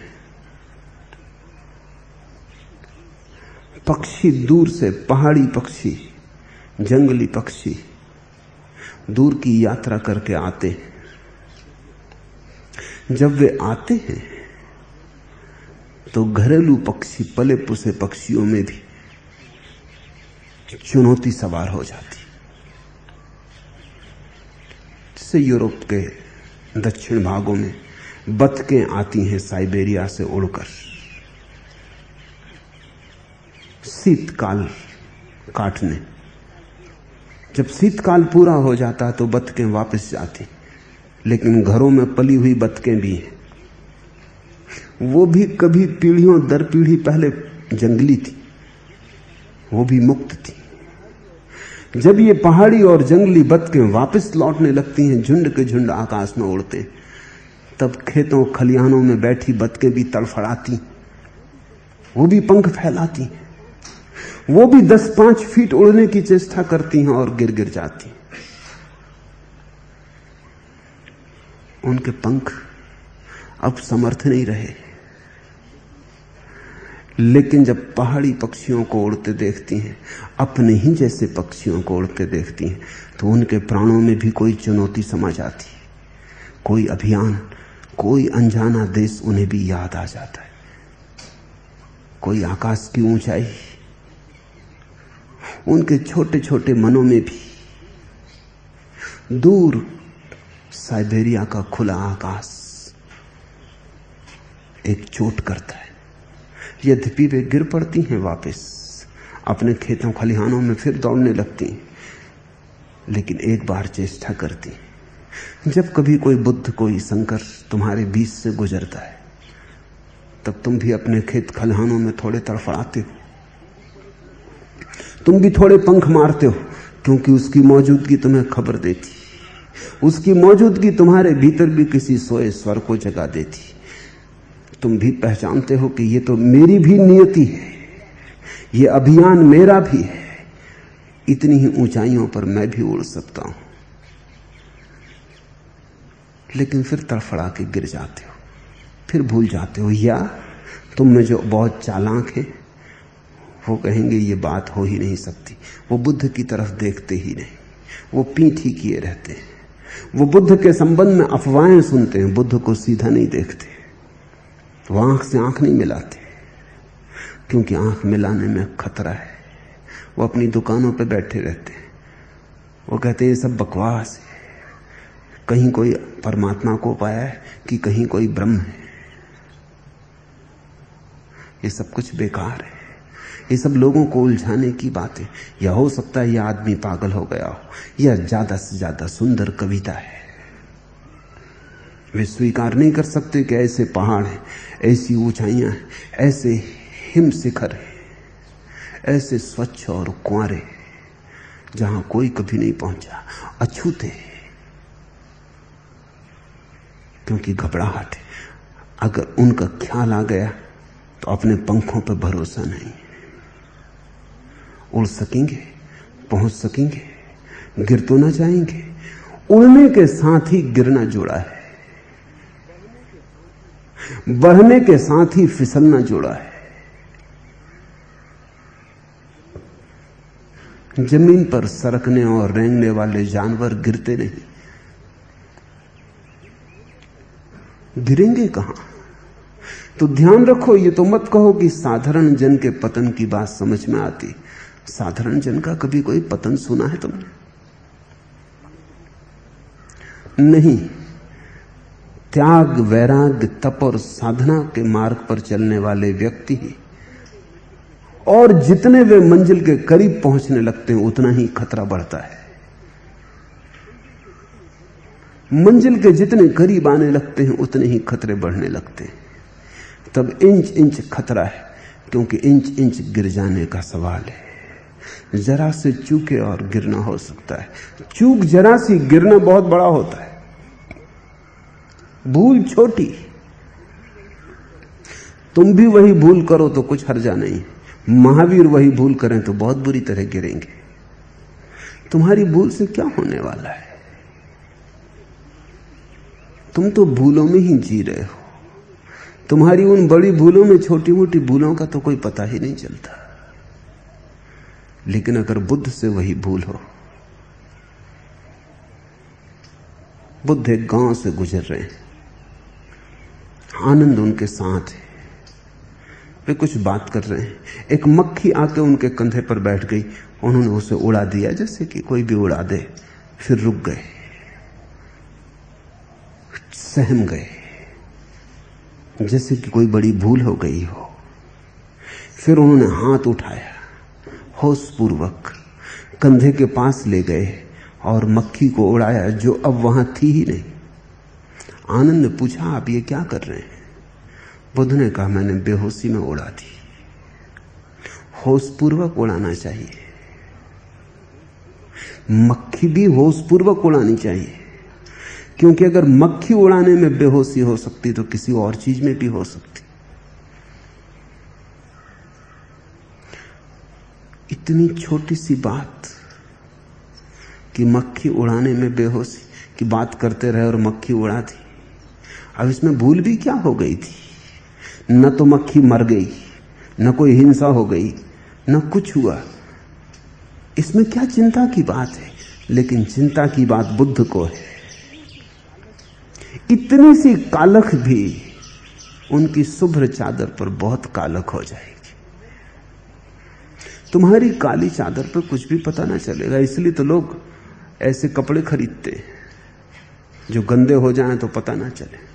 पक्षी दूर से, पहाड़ी पक्षी, जंगली पक्षी दूर की यात्रा करके आते हैं, जब वे आते हैं तो घरेलू पक्षी, पले पुसे पक्षियों में भी चुनौती सवार हो जाती। जैसे यूरोप के दक्षिण भागों में बतखें आती हैं साइबेरिया से उड़कर, शीतकाल काटने। जब शीतकाल पूरा हो जाता तो बतखें वापस जाती, लेकिन घरों में पली हुई बतखें भी हैं। वो भी कभी पीढ़ियों दर पीढ़ी पहले जंगली थी, वो भी मुक्त थी। जब ये पहाड़ी और जंगली बतखें वापस लौटने लगती हैं, झुंड के झुंड आकाश में उड़ते, तब खेतों खलिहानों में बैठी बतखें भी तड़फड़ाती, वो भी पंख फैलाती, वो भी 10-5 फीट उड़ने की चेष्टा करती हैं और गिर गिर जाती। उनके पंख अब समर्थ नहीं रहे, लेकिन जब पहाड़ी पक्षियों को उड़ते देखती हैं, अपने ही जैसे पक्षियों को उड़ते देखती हैं, तो उनके प्राणों में भी कोई चुनौती समा जाती, कोई अभियान, कोई अनजाना देश उन्हें भी याद आ जाता है, कोई आकाश की ऊंचाई। उनके छोटे छोटे मनों में भी दूर साइबेरिया का खुला आकाश एक चोट करता है। यद्यपि वे गिर पड़ती हैं, वापस अपने खेतों खलिहानों में फिर दौड़ने लगती हैं, लेकिन एक बार चेष्टा करती हैं। जब कभी कोई बुद्ध, कोई शंकर तुम्हारे बीच से गुजरता है, तब तुम भी अपने खेत खलिहानों में थोड़े तड़फड़ाते हो, तुम भी थोड़े पंख मारते हो, क्योंकि उसकी मौजूदगी तुम्हें खबर देती, उसकी मौजूदगी तुम्हारे भीतर भी किसी सोए स्वर को जगा देती। तुम भी पहचानते हो कि ये तो मेरी भी नियति है, ये अभियान मेरा भी है, इतनी ही ऊंचाइयों पर मैं भी उड़ सकता हूं। लेकिन फिर तड़फड़ा के गिर जाते हो, फिर भूल जाते हो, या तुम में जो बहुत चालाक है वो कहेंगे ये बात हो ही नहीं सकती। वो बुद्ध की तरफ देखते ही नहीं, वो पीठ ही किए रहते हैं। वो बुद्ध के संबंध में अफवाहें सुनते हैं, बुद्ध को सीधा नहीं देखते। वो आंख से आंख नहीं मिलाते, क्योंकि आंख मिलाने में खतरा है। वो अपनी दुकानों पे बैठे रहते हैं, वो कहते हैं ये सब बकवास है, कहीं कोई परमात्मा को पाया है कि कहीं कोई ब्रह्म है, ये सब कुछ बेकार है, ये सब लोगों को उलझाने की बातें। या हो सकता है यह आदमी पागल हो गया हो, यह ज्यादा से ज्यादा सुंदर कविता है। वे स्वीकार नहीं कर सकते कि ऐसे पहाड़ हैं, ऐसी ऊंचाइयां हैं, ऐसे हिम शिखर हैं, ऐसे स्वच्छ और कुंवारे जहां कोई कभी नहीं पहुंचा, अछूते, क्योंकि घबराहट है। अगर उनका ख्याल आ गया तो अपने पंखों पर भरोसा नहीं, उड़ सकेंगे, पहुंच सकेंगे, गिर तो ना जाएंगे। उड़ने के साथ ही गिरना जुड़ा है, बढ़ने के साथ ही फिसलना जुड़ा है। जमीन पर सरकने और रेंगने वाले जानवर गिरते नहीं, गिरेंगे कहां? तो ध्यान रखो, ये तो मत कहो कि साधारण जन के पतन की बात समझ में आती। साधारण जन का कभी कोई पतन सुना है तुमने? नहीं। त्याग, वैराग्य, तप और साधना के मार्ग पर चलने वाले व्यक्ति ही, और जितने वे मंजिल के करीब पहुंचने लगते हैं उतना ही खतरा बढ़ता है। मंजिल के जितने करीब आने लगते हैं उतने ही खतरे बढ़ने लगते हैं। तब इंच इंच खतरा है, क्योंकि इंच इंच गिर जाने का सवाल है। जरा से चूके और गिरना हो सकता है, चूक जरा सी, गिरना बहुत बड़ा होता है। भूल छोटी, तुम भी वही भूल करो तो कुछ हर्जा नहीं। महावीर वही भूल करें तो बहुत बुरी तरह गिरेंगे। तुम्हारी भूल से क्या होने वाला है? तुम तो भूलों में ही जी रहे हो। तुम्हारी उन बड़ी भूलों में छोटी मोटी भूलों का तो कोई पता ही नहीं चलता। लेकिन अगर बुद्ध से वही भूल हो, बुद्ध एक गांव से गुजर रहे हैं, आनंद उनके साथ है, वे कुछ बात कर रहे हैं। एक मक्खी आके उनके कंधे पर बैठ गई, उन्होंने उसे उड़ा दिया जैसे कि कोई भी उड़ा दे, फिर रुक गए, सहम गए, जैसे कि कोई बड़ी भूल हो गई हो। फिर उन्होंने हाथ उठाया, होशपूर्वक कंधे के पास ले गए और मक्खी को उड़ाया जो अब वहां थी ही नहीं। आनंद ने पूछा, आप ये क्या कर रहे हैं? बुद्ध ने कहा, मैंने बेहोशी में उड़ा दी। होशपूर्वक उड़ाना चाहिए, मक्खी भी होशपूर्वक उड़ानी चाहिए, क्योंकि अगर मक्खी उड़ाने में बेहोशी हो सकती तो किसी और चीज में भी हो सकती। इतनी छोटी सी बात कि मक्खी उड़ाने में बेहोशी की बात करते रहे और मक्खी उड़ा दी। अब इसमें भूल भी क्या हो गई थी? न तो मक्खी मर गई, न कोई हिंसा हो गई, न कुछ हुआ। इसमें क्या चिंता की बात है? लेकिन चिंता की बात बुद्ध को है। इतनी सी कालख भी उनकी शुभ्र चादर पर बहुत कालख हो जाएगी। तुम्हारी काली चादर पर कुछ भी पता ना चलेगा। इसलिए तो लोग ऐसे कपड़े खरीदते हैं जो गंदे हो जाएं तो पता ना चले।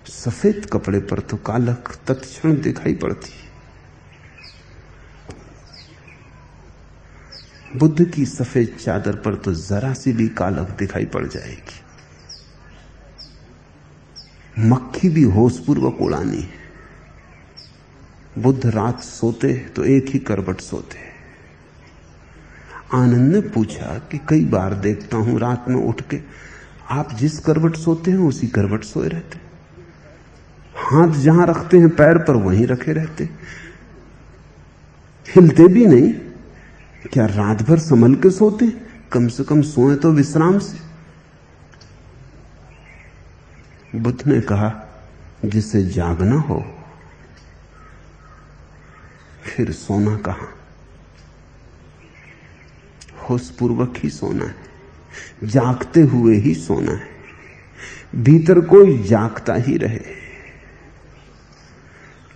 सफेद कपड़े पर तो कालख तत्क्षण दिखाई पड़ती। बुद्ध की सफेद चादर पर तो जरा सी भी कालख दिखाई पड़ जाएगी। मक्खी भी होशपूर्वक उड़ानी है। बुद्ध रात सोते तो एक ही करवट सोते। आनंद ने पूछा कि कई बार देखता हूं रात में उठ के आप जिस करवट सोते हैं उसी करवट सोए रहते, हाथ जहां रखते हैं पैर पर वहीं रखे रहते, हिलते भी नहीं। क्या रात भर संभल के सोते? कम से कम सोए तो विश्राम से। बुद्ध ने कहा, जिसे जागना हो फिर सोना कहां? होशपूर्वक ही सोना है, जागते हुए ही सोना है। भीतर कोई जागता ही रहे,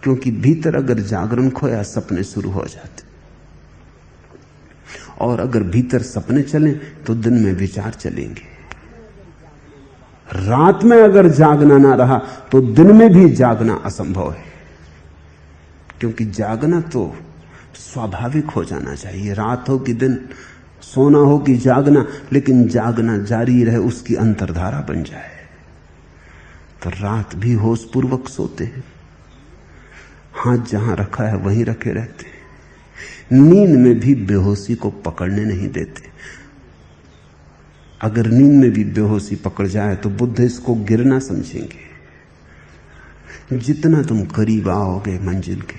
क्योंकि भीतर अगर जागरण खोया सपने शुरू हो जाते, और अगर भीतर सपने चलें तो दिन में विचार चलेंगे। रात में अगर जागना ना रहा तो दिन में भी जागना असंभव है, क्योंकि जागना तो स्वाभाविक हो जाना चाहिए। रात हो कि दिन, सोना हो कि जागना, लेकिन जागना जारी रहे, उसकी अंतर्धारा बन जाए। तो रात भी होशपूर्वक सोते हैं, हाथ जहां रखा है वहीं रखे रहते हैं। नींद में भी बेहोशी को पकड़ने नहीं देते। अगर नींद में भी बेहोशी पकड़ जाए तो बुद्ध इसको गिरना समझेंगे। जितना तुम करीब आओगे मंजिल के,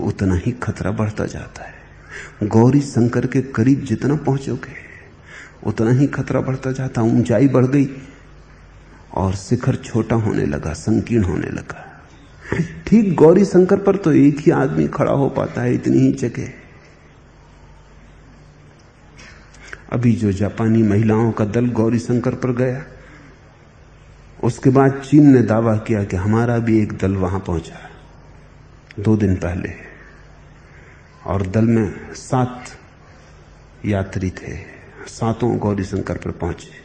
उतना ही खतरा बढ़ता जाता है। गौरी शंकर के करीब जितना पहुंचोगे उतना ही खतरा बढ़ता जाता। ऊंचाई बढ़ गई और शिखर छोटा होने लगा, संकीर्ण होने लगा। ठीक गौरी शंकर पर तो एक ही आदमी खड़ा हो पाता है, इतनी ही जगह। अभी जो जापानी महिलाओं का दल गौरी शंकर पर गया, उसके बाद चीन ने दावा किया कि हमारा भी एक दल वहां पहुंचा 2 दिन पहले, और दल में 7 यात्री थे, 7 गौरी शंकर पर पहुंचे।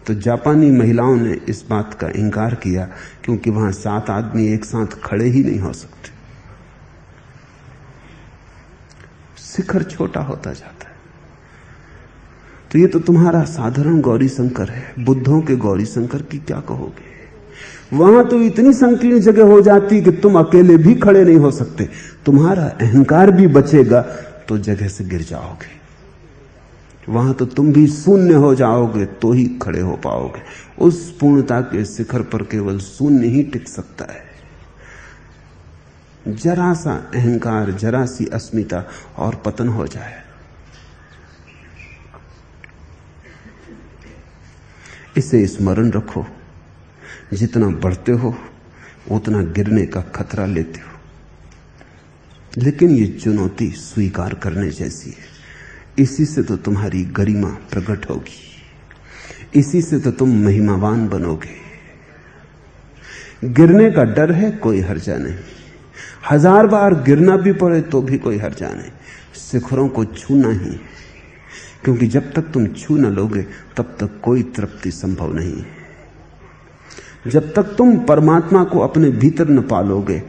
तो जापानी महिलाओं ने इस बात का इंकार किया, क्योंकि वहां 7 आदमी एक साथ खड़े ही नहीं हो सकते। शिखर छोटा होता जाता है। तो ये तो तुम्हारा साधारण गौरी शंकर है। बुद्धों के गौरी शंकर की क्या कहोगे? वहां तो इतनी संकीर्ण जगह हो जाती कि तुम अकेले भी खड़े नहीं हो सकते। तुम्हारा अहंकार भी बचेगा तो जगह से गिर जाओगे। वहां तो तुम भी शून्य हो जाओगे तो ही खड़े हो पाओगे। उस पूर्णता के शिखर पर केवल शून्य ही टिक सकता है। जरा सा अहंकार, जरा सी अस्मिता और पतन हो जाए। इसे स्मरण रखो, जितना बढ़ते हो उतना गिरने का खतरा लेते हो। लेकिन ये चुनौती स्वीकार करने जैसी है। इसी से तो तुम्हारी गरिमा प्रकट होगी, इसी से तो तुम महिमावान बनोगे। गिरने का डर है, कोई हर्जा नहीं। 1000 बार गिरना भी पड़े तो भी कोई हर्जा नहीं। शिखरों को छूना ही, क्योंकि जब तक तुम छू न लोगे तब तक कोई तृप्ति संभव नहीं है। जब तक तुम परमात्मा को अपने भीतर न पालोगे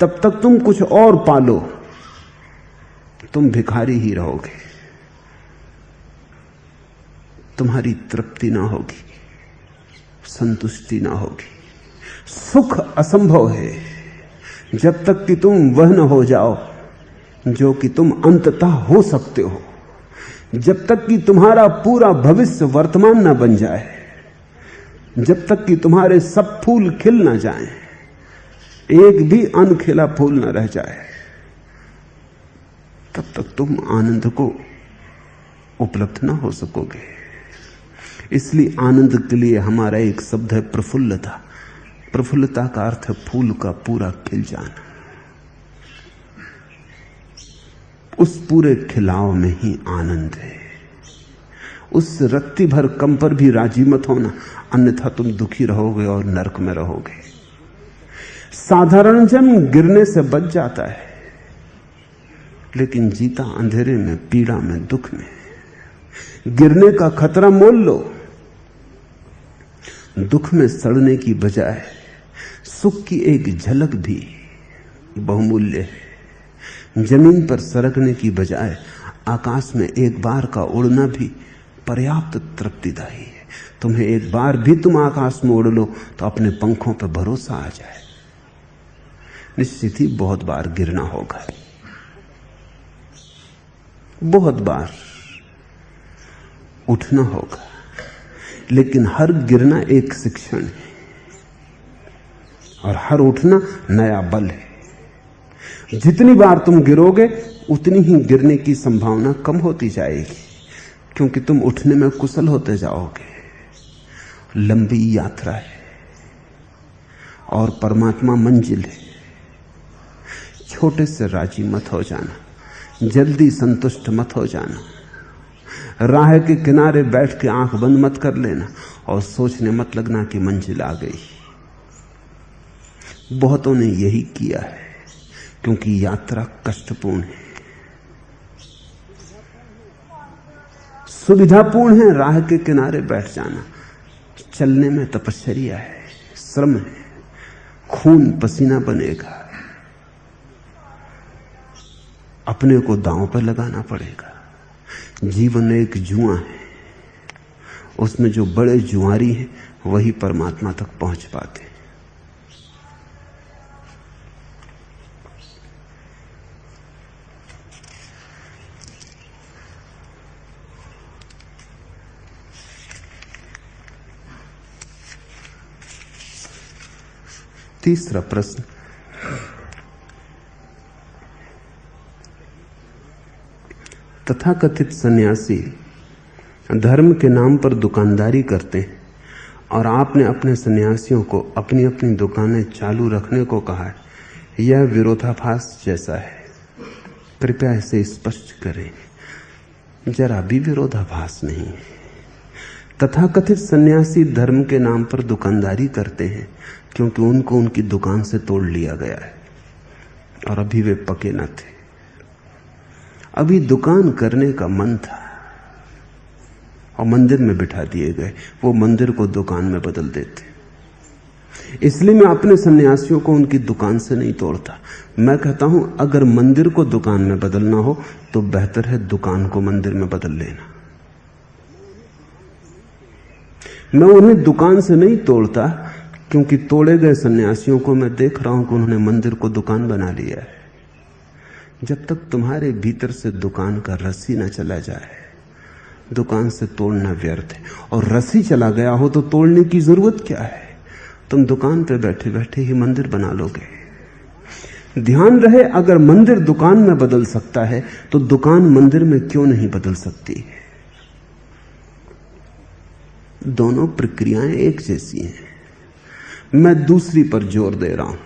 तब तक तुम कुछ और पालो, तुम भिखारी ही रहोगे। तुम्हारी तृप्ति ना होगी, संतुष्टि ना होगी। सुख असंभव है जब तक कि तुम वह न हो जाओ जो कि तुम अंततः हो सकते हो। जब तक कि तुम्हारा पूरा भविष्य वर्तमान न बन जाए, जब तक कि तुम्हारे सब फूल खिल न जाएं, एक भी अनखिला फूल न रह जाए, तब तक तुम आनंद को उपलब्ध न हो सकोगे। इसलिए आनंद के लिए हमारा एक शब्द है प्रफुल्लता। प्रफुल्लता का अर्थ है फूल का पूरा खिल जाना। उस पूरे खिलाव में ही आनंद है। उस रत्ती भर कम पर भी राजी मत होना, अन्यथा तुम दुखी रहोगे और नरक में रहोगे। साधारण जन गिरने से बच जाता है, लेकिन जीता अंधेरे में, पीड़ा में, दुख में। गिरने का खतरा मोल लो। दुख में सड़ने की बजाय सुख की एक झलक भी बहुमूल्य है। जमीन पर सरकने की बजाय आकाश में एक बार का उड़ना भी पर्याप्त तृप्तिदायी है। तुम्हें एक बार भी तुम आकाश में उड़ लो तो अपने पंखों पर भरोसा आ जाए। निश्चित ही बहुत बार गिरना होगा, बहुत बार उठना होगा, लेकिन हर गिरना एक शिक्षण है और हर उठना नया बल है। जितनी बार तुम गिरोगे उतनी ही गिरने की संभावना कम होती जाएगी, क्योंकि तुम उठने में कुशल होते जाओगे। लंबी यात्रा है और परमात्मा मंजिल है। छोटे से राजी मत हो जाना, जल्दी संतुष्ट मत हो जाना। राह के किनारे बैठ के आंख बंद मत कर लेना और सोचने मत लगना कि मंजिल आ गई। बहुतों ने यही किया है, क्योंकि यात्रा कष्टपूर्ण है, सुविधापूर्ण है। राह के किनारे बैठ जाना, चलने में तपश्चर्या है, श्रम है, खून पसीना बनेगा, अपने को दांव पर लगाना पड़ेगा। जीवन एक जुआ है, उसमें जो बड़े जुआरी हैं वही परमात्मा तक पहुंच पाते। तीसरा प्रश्न, तथाकथित सन्यासी धर्म के नाम पर दुकानदारी करते हैं और आपने अपने सन्यासियों को अपनी अपनी दुकानें चालू रखने को कहा है, यह विरोधाभास जैसा है। कृपया इसे स्पष्ट करें। जरा भी विरोधाभास नहीं है। तथाकथित सन्यासी धर्म के नाम पर दुकानदारी करते हैं क्योंकि उनको उनकी दुकान से तोड़ लिया गया है और अभी वे पके न थे। अभी दुकान करने का मन था और मंदिर में बिठा दिए गए। वो मंदिर को दुकान में बदल देते। इसलिए मैं अपने सन्यासियों को उनकी दुकान से नहीं तोड़ता। मैं कहता हूं अगर मंदिर को दुकान में बदलना हो तो बेहतर है दुकान को मंदिर में बदल लेना। मैं उन्हें दुकान से नहीं तोड़ता क्योंकि तोड़े गए सन्यासियों को मैं देख रहा हूं कि उन्होंने मंदिर को दुकान बना लिया है। जब तक तुम्हारे भीतर से दुकान का रस ही न चला जाए, दुकान से तोड़ना व्यर्थ है। और रस ही चला गया हो तो तोड़ने की जरूरत क्या है? तुम दुकान पे बैठे बैठे ही मंदिर बना लोगे। ध्यान रहे, अगर मंदिर दुकान में बदल सकता है तो दुकान मंदिर में क्यों नहीं बदल सकती? दोनों प्रक्रियाएं एक जैसी हैं। मैं दूसरी पर जोर दे रहा हूं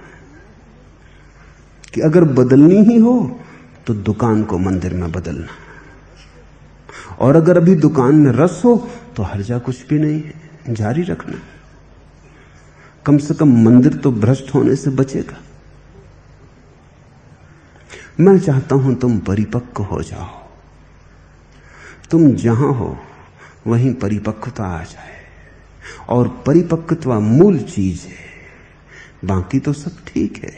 कि अगर बदलनी ही हो तो दुकान को मंदिर में बदलना, और अगर अभी दुकान में रस हो तो हर्जा कुछ भी नहीं है, जारी रखना। कम से कम मंदिर तो भ्रष्ट होने से बचेगा। मैं चाहता हूं तुम परिपक्व हो जाओ। तुम जहां हो वहीं परिपक्वता आ जाए, और परिपक्वता मूल चीज है, बाकी तो सब ठीक है।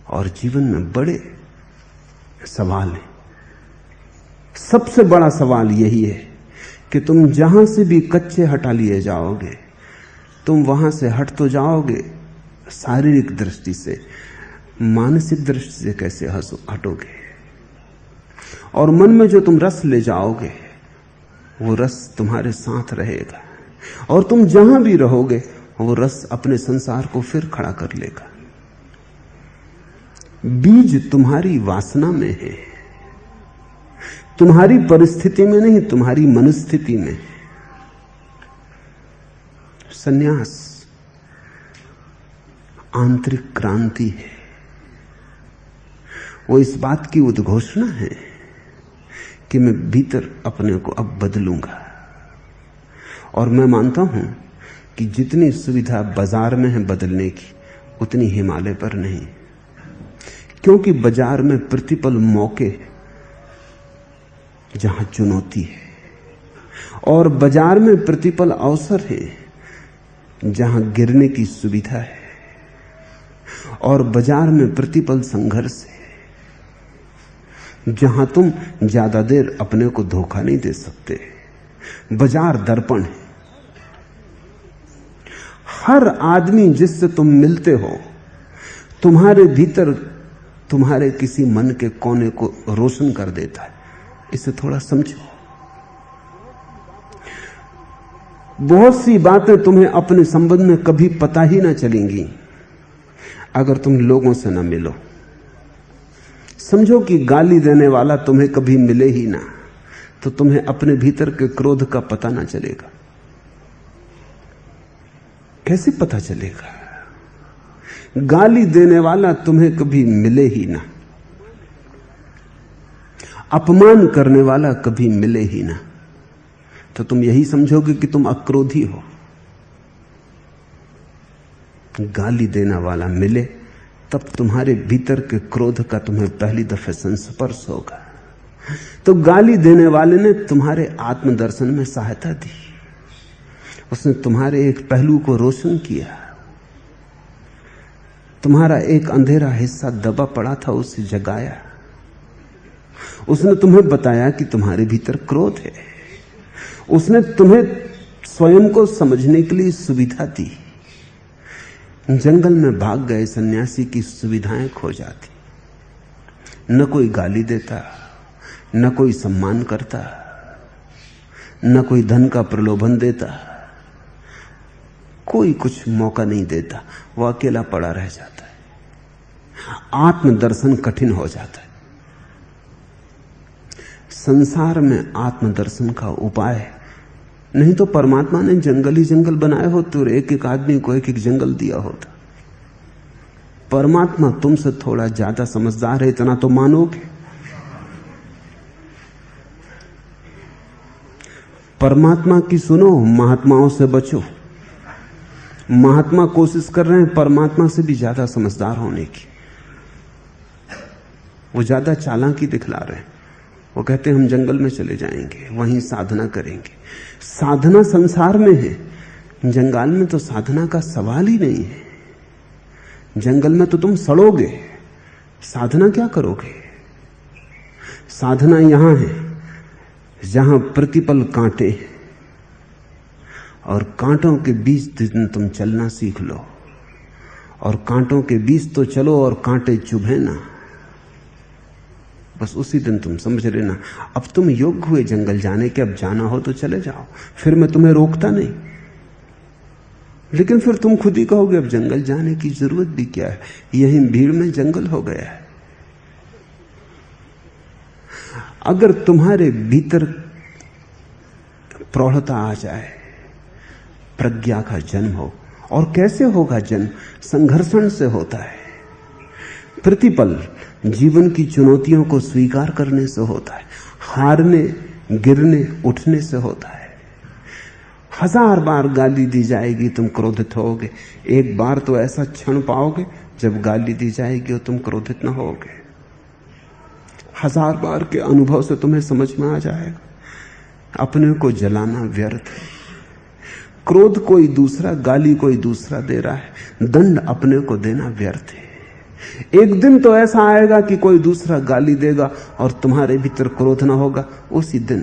और जीवन में बड़े सवाल हैं। सबसे बड़ा सवाल यही है कि तुम जहां से भी कच्चे हटा लिए जाओगे, तुम वहां से हट तो जाओगे शारीरिक दृष्टि से, मानसिक दृष्टि से कैसे हटोगे? और मन में जो तुम रस ले जाओगे वो रस तुम्हारे साथ रहेगा, और तुम जहां भी रहोगे वो रस अपने संसार को फिर खड़ा कर लेगा। बीज तुम्हारी वासना में है, तुम्हारी परिस्थिति में नहीं, तुम्हारी मनस्थिति में। संन्यास आंतरिक क्रांति है। वो इस बात की उद्घोषणा है कि मैं भीतर अपने को अब बदलूंगा। और मैं मानता हूं कि जितनी सुविधा बाजार में है बदलने की, उतनी हिमालय पर नहीं। क्योंकि बाजार में प्रतिपल मौके जहां चुनौती है, और बाजार में प्रतिपल अवसर है जहां गिरने की सुविधा है, और बाजार में प्रतिपल संघर्ष है जहां तुम ज्यादा देर अपने को धोखा नहीं दे सकते। बाजार दर्पण है। हर आदमी जिससे तुम मिलते हो तुम्हारे भीतर तुम्हारे किसी मन के कोने को रोशन कर देता है। इसे थोड़ा समझो। बहुत सी बातें तुम्हें अपने संबंध में कभी पता ही ना चलेंगी अगर तुम लोगों से ना मिलो। समझो कि गाली देने वाला तुम्हें कभी मिले ही ना, तो तुम्हें अपने भीतर के क्रोध का पता ना चलेगा। कैसे पता चलेगा? गाली देने वाला तुम्हें कभी मिले ही ना, अपमान करने वाला कभी मिले ही ना, तो तुम यही समझोगे कि तुम अक्रोधी हो। गाली देने वाला मिले तब तुम्हारे भीतर के क्रोध का तुम्हें पहली दफे संस्पर्श होगा। तो गाली देने वाले ने तुम्हारे आत्मदर्शन में सहायता दी। उसने तुम्हारे एक पहलू को रोशन किया। तुम्हारा एक अंधेरा हिस्सा दबा पड़ा था, उसे जगाया। उसने तुम्हें बताया कि तुम्हारे भीतर क्रोध है। उसने तुम्हें स्वयं को समझने के लिए सुविधा दी। जंगल में भाग गए सन्यासी की सुविधाएं खो जाती। न कोई गाली देता, न कोई सम्मान करता, न कोई धन का प्रलोभन देता, कोई कुछ मौका नहीं देता। वो अकेला पड़ा रह जाता है। आत्मदर्शन कठिन हो जाता है। संसार में आत्मदर्शन का उपाय नहीं तो परमात्मा ने जंगल ही जंगल बनाए होते और एक एक आदमी को एक एक जंगल दिया होता। परमात्मा तुमसे थोड़ा ज्यादा समझदार है, इतना तो मानोगे। परमात्मा की सुनो, महात्माओं से बचो। महात्मा कोशिश कर रहे हैं परमात्मा से भी ज्यादा समझदार होने की। वो ज्यादा चालाकी दिखला रहे हैं। वो कहते हैं हम जंगल में चले जाएंगे, वहीं साधना करेंगे। साधना संसार में है, जंगल में तो साधना का सवाल ही नहीं है। जंगल में तो तुम सड़ोगे, साधना क्या करोगे? साधना यहां है जहां प्रतिपल कांटे हैं और कांटों के बीच दिन तुम चलना सीख लो। और कांटों के बीच तो चलो और कांटे चुभे ना, बस उसी दिन तुम समझ लेना अब तुम योग्य हुए जंगल जाने के। अब जाना हो तो चले जाओ, फिर मैं तुम्हें रोकता नहीं। लेकिन फिर तुम खुद ही कहोगे अब जंगल जाने की जरूरत भी क्या है, यही भीड़ में जंगल हो गया है। अगर तुम्हारे भीतर प्रौढ़ता आ जाए, प्रज्ञा का जन्म हो, और कैसे होगा जन्म? संघर्षण से होता है। प्रतिपल जीवन की चुनौतियों को स्वीकार करने से होता है, हारने गिरने उठने से होता है। 1000 बार गाली दी जाएगी तुम क्रोधित होगे, एक बार तो ऐसा क्षण पाओगे जब गाली दी जाएगी और तुम क्रोधित न होगे। 1000 बार के अनुभव से तुम्हें समझ में आ जाएगा अपने को जलाना व्यर्थ है। क्रोध कोई दूसरा, गाली कोई दूसरा दे रहा है, दंड अपने को देना व्यर्थ है। एक दिन तो ऐसा आएगा कि कोई दूसरा गाली देगा और तुम्हारे भीतर क्रोध ना होगा। उसी दिन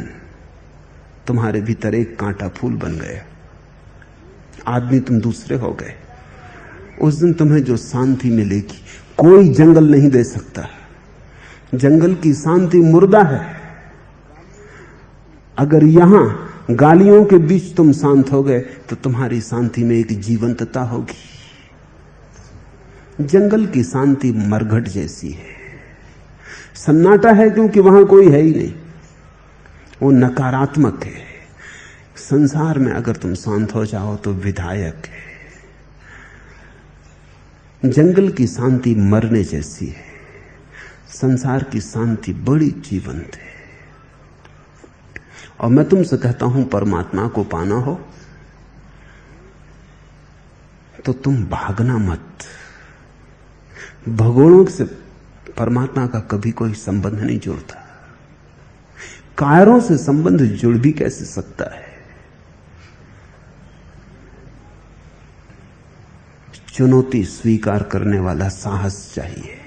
तुम्हारे भीतर एक कांटा फूल बन गया, आदमी तुम दूसरे हो गए। उस दिन तुम्हें जो शांति मिलेगी कोई जंगल नहीं दे सकता। जंगल की शांति मुर्दा है। अगर यहां गालियों के बीच तुम शांत हो गए तो तुम्हारी शांति में एक जीवंतता होगी। जंगल की शांति मरघट जैसी है, सन्नाटा है क्योंकि वहां कोई है ही नहीं, वो नकारात्मक है। संसार में अगर तुम शांत हो जाओ तो विधायक है। जंगल की शांति मरने जैसी है, संसार की शांति बड़ी जीवंत है। और मैं तुमसे कहता हूं परमात्मा को पाना हो तो तुम भागना मत। भगोड़ों से परमात्मा का कभी कोई संबंध नहीं जुड़ता। कायरों से संबंध जुड़ भी कैसे सकता है? चुनौती स्वीकार करने वाला साहस चाहिए।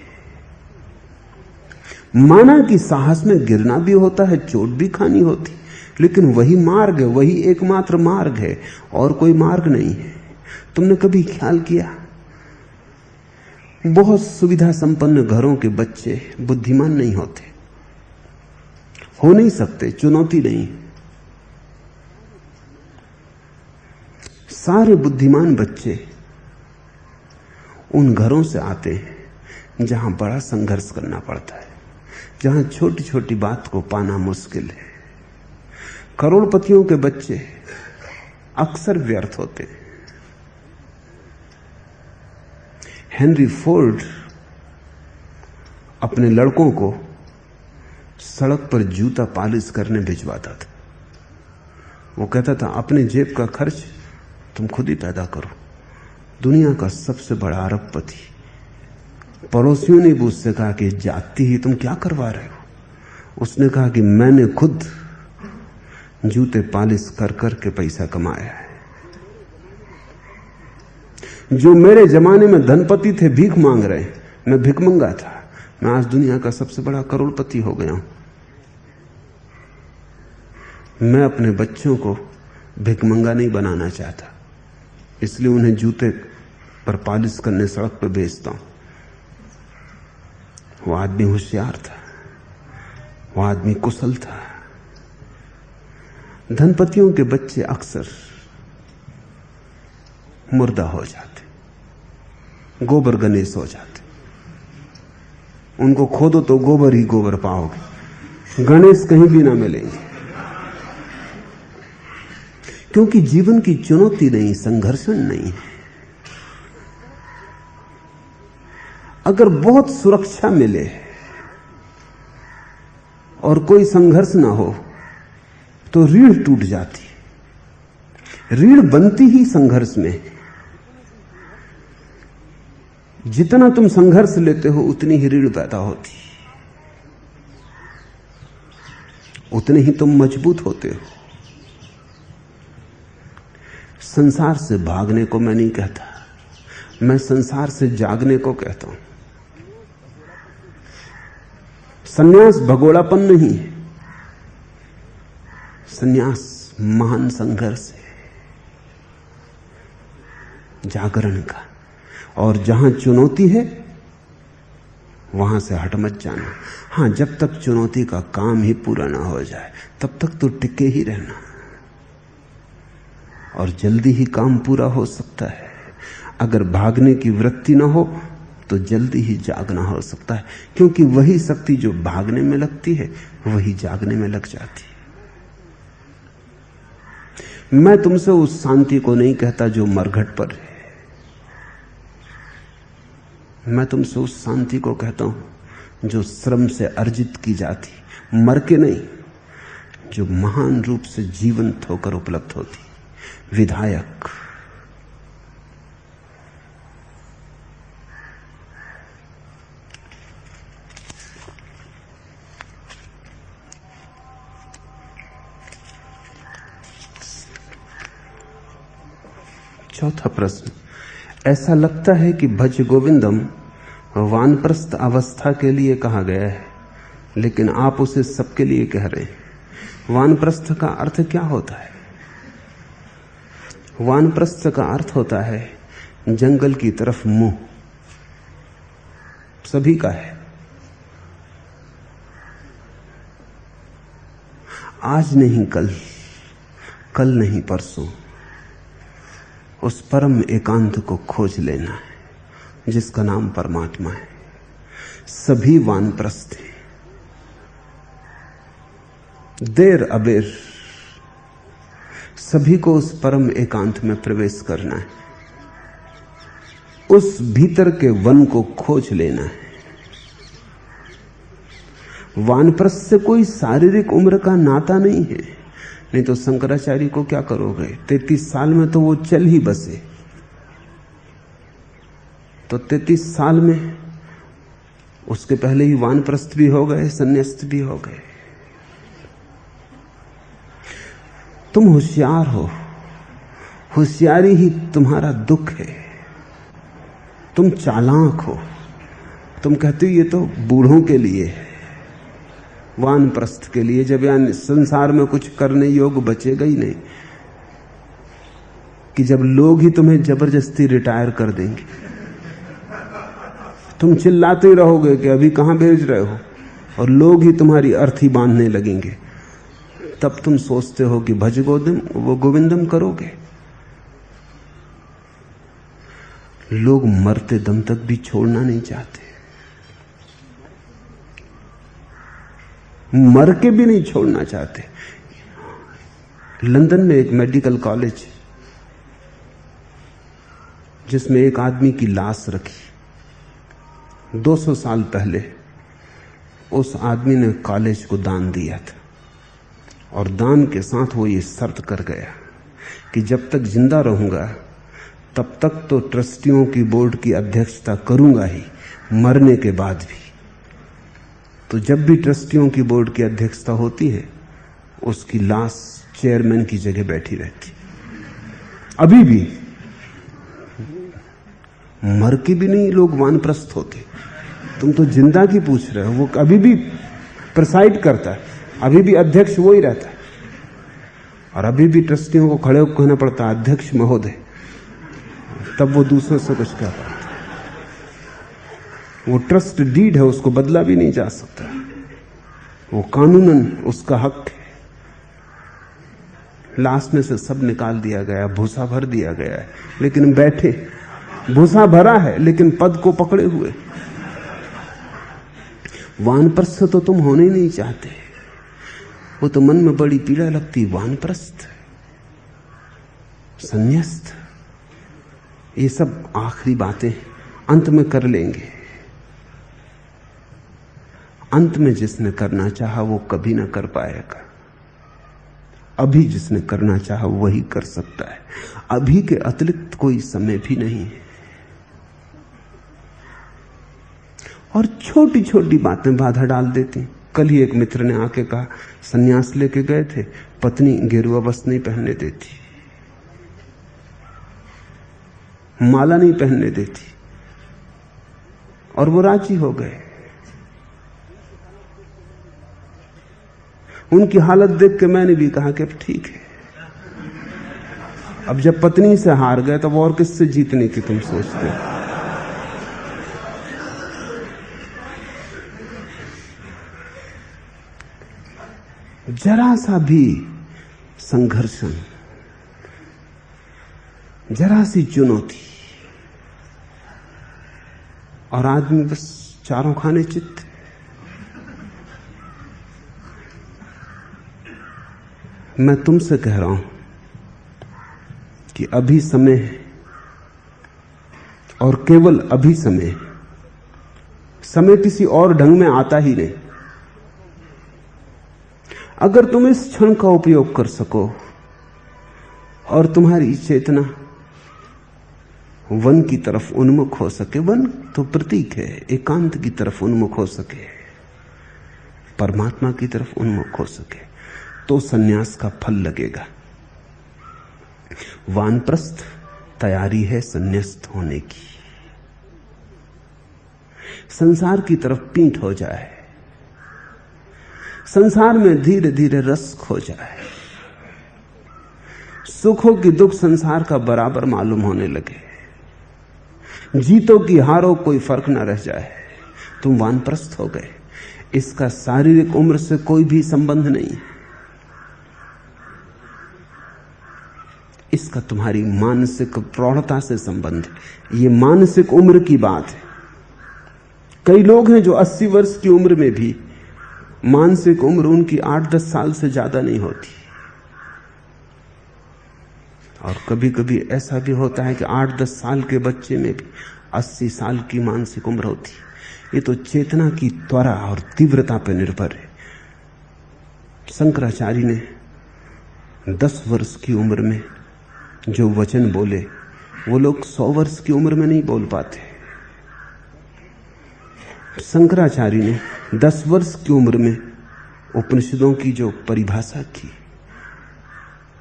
माना कि साहस में गिरना भी होता है, चोट भी खानी होती, लेकिन वही मार्ग है, वही एकमात्र मार्ग है, और कोई मार्ग नहीं है। तुमने कभी ख्याल किया बहुत सुविधा संपन्न घरों के बच्चे बुद्धिमान नहीं होते, हो नहीं सकते, चुनौती नहीं। सारे बुद्धिमान बच्चे उन घरों से आते हैं जहां बड़ा संघर्ष करना पड़ता है, जहां छोटी छोटी बात को पाना मुश्किल है। करोड़पतियों के बच्चे अक्सर व्यर्थ होते हैं। हेनरी फोर्ड अपने लड़कों को सड़क पर जूता पॉलिश करने भिजवाता था। वो कहता था अपने जेब का खर्च तुम खुद ही पैदा करो। दुनिया का सबसे बड़ा अरबपति, पड़ोसियों ने भी उससे कहा कि जाति ही तुम क्या करवा रहे हो? उसने कहा कि मैंने खुद जूते पॉलिश कर कर के पैसा कमाया है। जो मेरे जमाने में धनपति थे भीख मांग रहे, मैं भिखमंगा था, मैं आज दुनिया का सबसे बड़ा करोड़पति हो गया हूं। मैं अपने बच्चों को भिखमंगा नहीं बनाना चाहता, इसलिए उन्हें जूते पर पॉलिश करने सड़क पर भेजता हूं। वो आदमी होशियार था, वो आदमी कुशल था। धनपतियों के बच्चे अक्सर मुर्दा हो जाते, गोबर गणेश हो जाते। उनको खोदो तो गोबर ही गोबर पाओगे, गणेश कहीं भी ना मिलेंगे। क्योंकि जीवन की चुनौती नहीं, संघर्षण नहीं है। अगर बहुत सुरक्षा मिले और कोई संघर्ष ना हो तो रीढ़ टूट जाती। रीढ़ बनती ही संघर्ष में। जितना तुम संघर्ष लेते हो उतनी ही रीढ़ पैदा होती, उतने ही तुम मजबूत होते हो। संसार से भागने को मैं नहीं कहता, मैं संसार से जागने को कहता हूं। संन्यास भगोड़ापन नहीं है, संन्यास महान संघर्ष है जागरण का। और जहां चुनौती है वहां से हट मत जाना। हां, जब तक चुनौती का काम ही पूरा ना हो जाए तब तक तो टिके ही रहना, और जल्दी ही काम पूरा हो सकता है। अगर भागने की वृत्ति ना हो तो जल्दी ही जागना हो सकता है, क्योंकि वही शक्ति जो भागने में लगती है वही जागने में लग जाती है। मैं तुमसे उस शांति को नहीं कहता जो मरघट पर है, मैं तुमसे उस शांति को कहता हूं जो श्रम से अर्जित की जाती, मर के नहीं, जो महान रूप से जीवंत होकर उपलब्ध होती, विधायक। चौथा प्रश्न, ऐसा लगता है कि भज गोविंदम वानप्रस्थ अवस्था के लिए कहा गया है, लेकिन आप उसे सबके लिए कह रहे हैं। वानप्रस्थ का अर्थ क्या होता है? वानप्रस्थ का अर्थ होता है जंगल की तरफ मुंह। सभी का है। आज नहीं कल, कल नहीं परसों, उस परम एकांत को खोज लेना है जिसका नाम परमात्मा है। सभी वानप्रस्थ हैं, देर अबेर सभी को उस परम एकांत में प्रवेश करना है, उस भीतर के वन को खोज लेना है। वानप्रस्थ से कोई शारीरिक उम्र का नाता नहीं है, नहीं तो शंकराचार्य को क्या करोगे? 33 साल में तो वो चल ही बसे, तो 33 साल में उसके पहले ही वानप्रस्थ भी हो गए, संन्यास्त भी हो गए। तुम होशियार हो, होशियारी ही तुम्हारा दुख है। तुम चालाक हो, तुम कहते हो ये तो बूढ़ों के लिए है, वानप्रस्थ के लिए, जब यानी संसार में कुछ करने योग्य बचेगा ही नहीं, कि जब लोग ही तुम्हें जबरदस्ती रिटायर कर देंगे, तुम चिल्लाते ही रहोगे कि अभी कहां भेज रहे हो, और लोग ही तुम्हारी अर्थी बांधने लगेंगे, तब तुम सोचते हो कि भज गोविंदम करोगे। लोग मरते दम तक भी छोड़ना नहीं चाहते, मर के भी नहीं छोड़ना चाहते। लंदन में एक मेडिकल कॉलेज जिसमें एक आदमी की लाश रखी, 200 साल पहले उस आदमी ने कॉलेज को दान दिया था, और दान के साथ वो ये शर्त कर गया कि जब तक जिंदा रहूंगा तब तक तो ट्रस्टियों की बोर्ड की अध्यक्षता करूंगा ही, मरने के बाद भी। तो जब भी ट्रस्टियों की बोर्ड की अध्यक्षता होती है, उसकी लाश चेयरमैन की जगह बैठी रहती। अभी भी मर के भी नहीं लोग वानप्रस्थ होते। तुम तो जिंदा की पूछ रहे हो, वो अभी भी प्रिसाइड करता है, अभी भी अध्यक्ष वो ही रहता है, और अभी भी ट्रस्टियों को खड़े होकर कहना पड़ता है अध्यक्ष महोदय, तब वो दूसरों से कुछ कहता है। वो ट्रस्ट डीड है, उसको बदला भी नहीं जा सकता, वो कानूनन उसका हक है। लाश में से सब निकाल दिया गया, भूसा भर दिया गया है, लेकिन बैठे, भूसा भरा है लेकिन पद को पकड़े हुए। वानप्रस्थ तो तुम होने ही नहीं चाहते, वो तो मन में बड़ी पीड़ा लगती, वानप्रस्थ संन्यास्त, ये सब आखिरी बातें अंत में कर लेंगे। अंत में जिसने करना चाहा वो कभी ना कर पाएगा। अभी जिसने करना चाहा वही कर सकता है। अभी के अतिरिक्त कोई समय भी नहीं है। और छोटी छोटी बातें बाधा डाल देती। कल ही एक मित्र ने आके कहा, सन्यास लेके गए थे, पत्नी गेरुआ वस्त्र नहीं पहनने देती, माला नहीं पहनने देती, और वो राजी हो गए। उनकी हालत देख के मैंने भी कहा कि अब ठीक है, अब जब पत्नी से हार गए तब और किससे जीतने की तुम सोचते हो? जरा सा भी संघर्षण, जरा सी चुनौती और आदमी बस चारों खाने चित्त। मैं तुमसे कह रहा हूं कि अभी समय है, और केवल अभी समय है। समय किसी और ढंग में आता ही नहीं। अगर तुम इस क्षण का उपयोग कर सको और तुम्हारी चेतना वन की तरफ उन्मुख हो सके, वन तो प्रतीक है, एकांत की तरफ उन्मुख हो सके, परमात्मा की तरफ उन्मुख हो सके, तो सन्यास का फल लगेगा। वानप्रस्थ तैयारी है सन्यास्त होने की। संसार की तरफ पीठ हो जाए, संसार में धीरे धीरे रस खो जाए, सुखों की दुख संसार का बराबर मालूम होने लगे, जीतो की हारो कोई फर्क ना रह जाए, तुम वानप्रस्थ हो गए। इसका शारीरिक उम्र से कोई भी संबंध नहीं है, इसका तुम्हारी मानसिक प्रौढ़ता से संबंध है। ये मानसिक उम्र की बात है। कई लोग हैं जो 80 वर्ष की उम्र में भी मानसिक उम्र उनकी 8-10 साल से ज्यादा नहीं होती। और कभी कभी ऐसा भी होता है कि 8-10 साल के बच्चे में भी 80 साल की मानसिक उम्र होती। ये तो चेतना की त्वरा और तीव्रता पर निर्भर है। शंकराचार्य ने 10 वर्ष की उम्र में जो वचन बोले वो लोग 100 वर्ष की उम्र में नहीं बोल पाते। शंकराचार्य ने 10 वर्ष की उम्र में उपनिषदों की जो परिभाषा की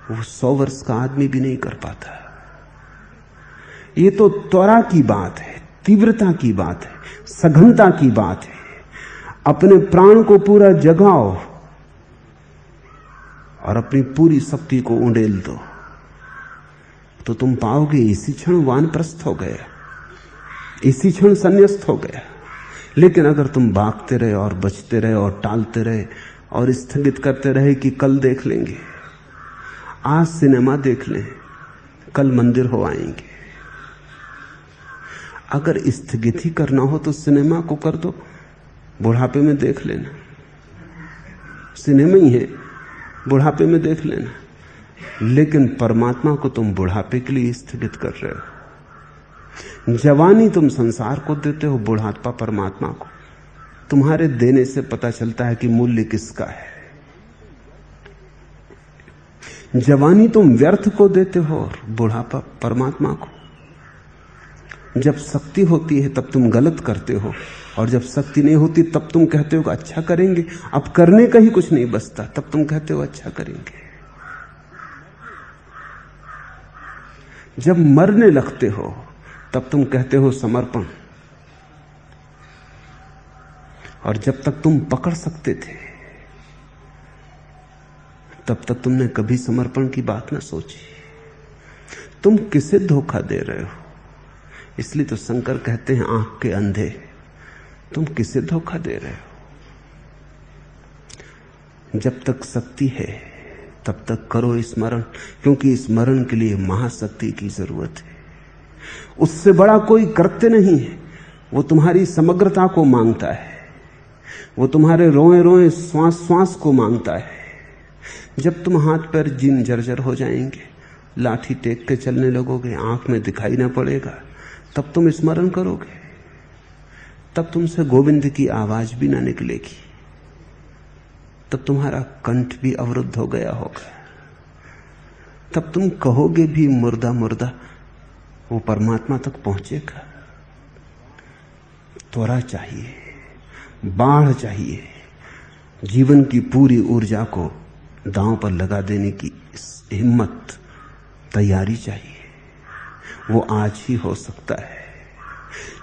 वो 100 वर्ष का आदमी भी नहीं कर पाता। ये तो त्वरा की बात है, तीव्रता की बात है, सघनता की बात है। अपने प्राण को पूरा जगाओ और अपनी पूरी शक्ति को उंडेल दो, तो तुम पाओगे इसी क्षण वानप्रस्थ हो गया, इसी क्षण संन्यास्त हो गया। लेकिन अगर तुम भागते रहे और बचते रहे और टालते रहे और स्थगित करते रहे कि कल देख लेंगे, आज सिनेमा देख लें, कल मंदिर हो आएंगे, अगर स्थगित ही करना हो तो सिनेमा को कर दो, बुढ़ापे में देख लेना, सिनेमा ही है, बुढ़ापे में देख लेना। लेकिन परमात्मा को तुम बुढ़ापे के लिए स्थगित कर रहे हो। जवानी तुम संसार को देते हो, बुढ़ापा परमात्मा को। तुम्हारे देने से पता चलता है कि मूल्य किसका है। जवानी तुम व्यर्थ को देते हो और बुढ़ापा परमात्मा को। जब शक्ति होती है तब तुम गलत करते हो, और जब शक्ति नहीं होती तब तुम कहते हो कि अच्छा करेंगे, अब करने का ही कुछ नहीं बचता, तब तुम कहते हो अच्छा करेंगे। जब मरने लगते हो तब तुम कहते हो समर्पण, और जब तक तुम पकड़ सकते थे तब तक तुमने कभी समर्पण की बात ना सोची। तुम किसे धोखा दे रहे हो? इसलिए तो शंकर कहते हैं आंख के अंधे। तुम किसे धोखा दे रहे हो? जब तक शक्ति है तब तक करो स्मरण, क्योंकि स्मरण के लिए महाशक्ति की जरूरत है। उससे बड़ा कोई कृत्य नहीं है। वो तुम्हारी समग्रता को मांगता है, वो तुम्हारे रोए रोए श्वास श्वास को मांगता है। जब तुम हाथ पैर जीर्ण जर्जर हो जाएंगे लाठी टेक के चलने लगोगे, आंख में दिखाई ना पड़ेगा, तब तुम स्मरण करोगे, तब तुमसे गोविंद की आवाज भी ना निकलेगी, तब तुम्हारा कंठ भी अवरुद्ध हो गया होगा, तब तुम कहोगे भी मुर्दा मुर्दा, वो परमात्मा तक पहुंचेगा। त्वरा चाहिए, बाढ़ चाहिए, जीवन की पूरी ऊर्जा को दांव पर लगा देने की हिम्मत, तैयारी चाहिए। वो आज ही हो सकता है।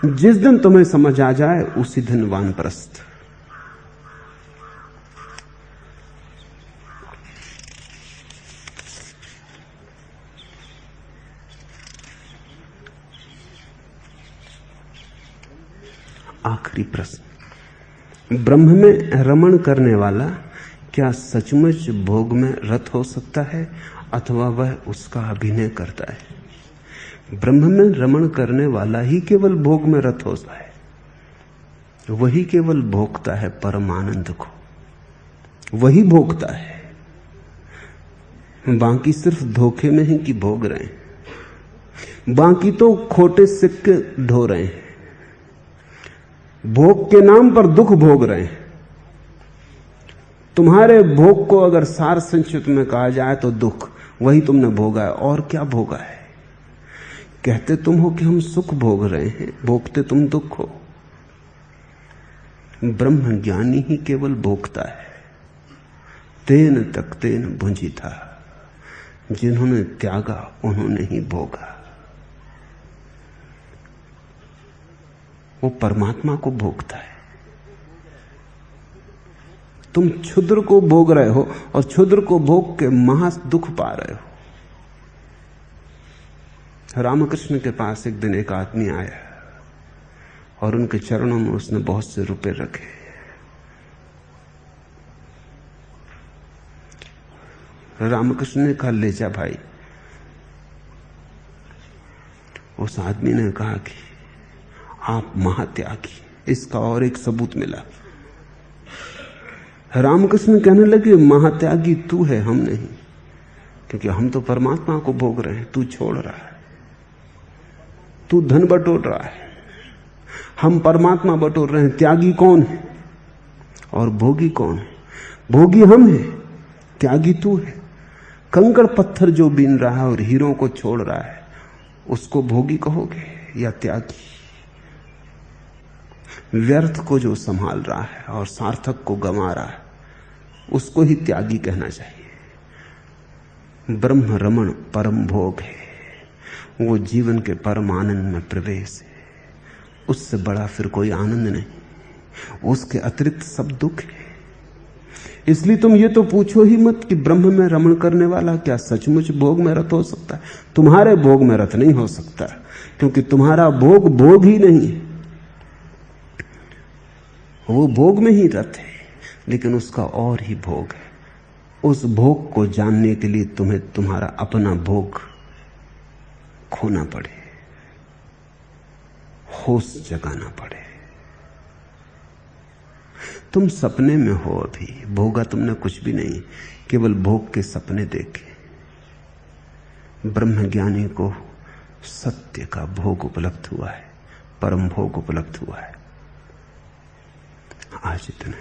जिस दिन तुम्हें समझ आ जाए उसी दिन वानप्रस्थ। आखिरी प्रश्न, ब्रह्म में रमण करने वाला क्या सचमुच भोग में रत हो सकता है अथवा वह उसका अभिनय करता है? ब्रह्म में रमण करने वाला ही केवल भोग में रत होता है, वही केवल भोगता है परमानंद को, वही भोगता है। बाकी सिर्फ धोखे में ही कि भोग रहे हैं, बाकी तो खोटे सिक्के ढो रहे हैं, भोग के नाम पर दुख भोग रहे हैं। तुम्हारे भोग को अगर सार संक्षिप्त में कहा जाए तो दुख, वही तुमने भोगा है। और क्या भोगा है? कहते तुम हो कि हम सुख भोग रहे हैं, भोगते तुम दुख हो। ब्रह्म ज्ञानी ही केवल भोगता है। तेन तक तेन भुंजी था, जिन्होंने त्यागा उन्होंने ही भोगा। वो परमात्मा को भोगता है। तुम क्षुद्र को भोग रहे हो और क्षुद्र को भोग के महा दुख पा रहे हो। रामकृष्ण के पास एक दिन एक आदमी आया और उनके चरणों में उसने बहुत से रुपए रखे। रामकृष्ण ने कहा, ले जा भाई। उस आदमी ने कहा कि आप महात्यागी, इसका और एक सबूत मिला। रामकृष्ण कहने लगे, महात्यागी तू है, हम नहीं, क्योंकि हम तो परमात्मा को भोग रहे हैं, तू छोड़ रहा है, तू धन बटोर रहा है, हम परमात्मा बटोर रहे हैं। त्यागी कौन है और भोगी कौन है? भोगी हम हैं, त्यागी तू है। कंकड़ पत्थर जो बीन रहा है और हीरों को छोड़ रहा है, उसको भोगी कहोगे या त्यागी? व्यर्थ को जो संभाल रहा है और सार्थक को गंवा रहा है, उसको ही त्यागी कहना चाहिए। ब्रह्म रमण परम भोग है, वो जीवन के परम आनंद में प्रवेश है। उससे बड़ा फिर कोई आनंद नहीं, उसके अतिरिक्त सब दुख है। इसलिए तुम ये तो पूछो ही मत कि ब्रह्म में रमण करने वाला क्या सचमुच भोग में रत हो सकता है। तुम्हारे भोग में रत नहीं हो सकता, क्योंकि तुम्हारा भोग भोग ही नहीं है। वो भोग में ही रत है, लेकिन उसका और ही भोग है। उस भोग को जानने के लिए तुम्हें तुम्हारा अपना भोग खोना पड़े, होश जगाना पड़े। तुम सपने में हो, अभी भोगा तुमने कुछ भी नहीं, केवल भोग के सपने देखे। ब्रह्मज्ञानी को सत्य का भोग उपलब्ध हुआ है, परम भोग उपलब्ध हुआ है। आज इतना।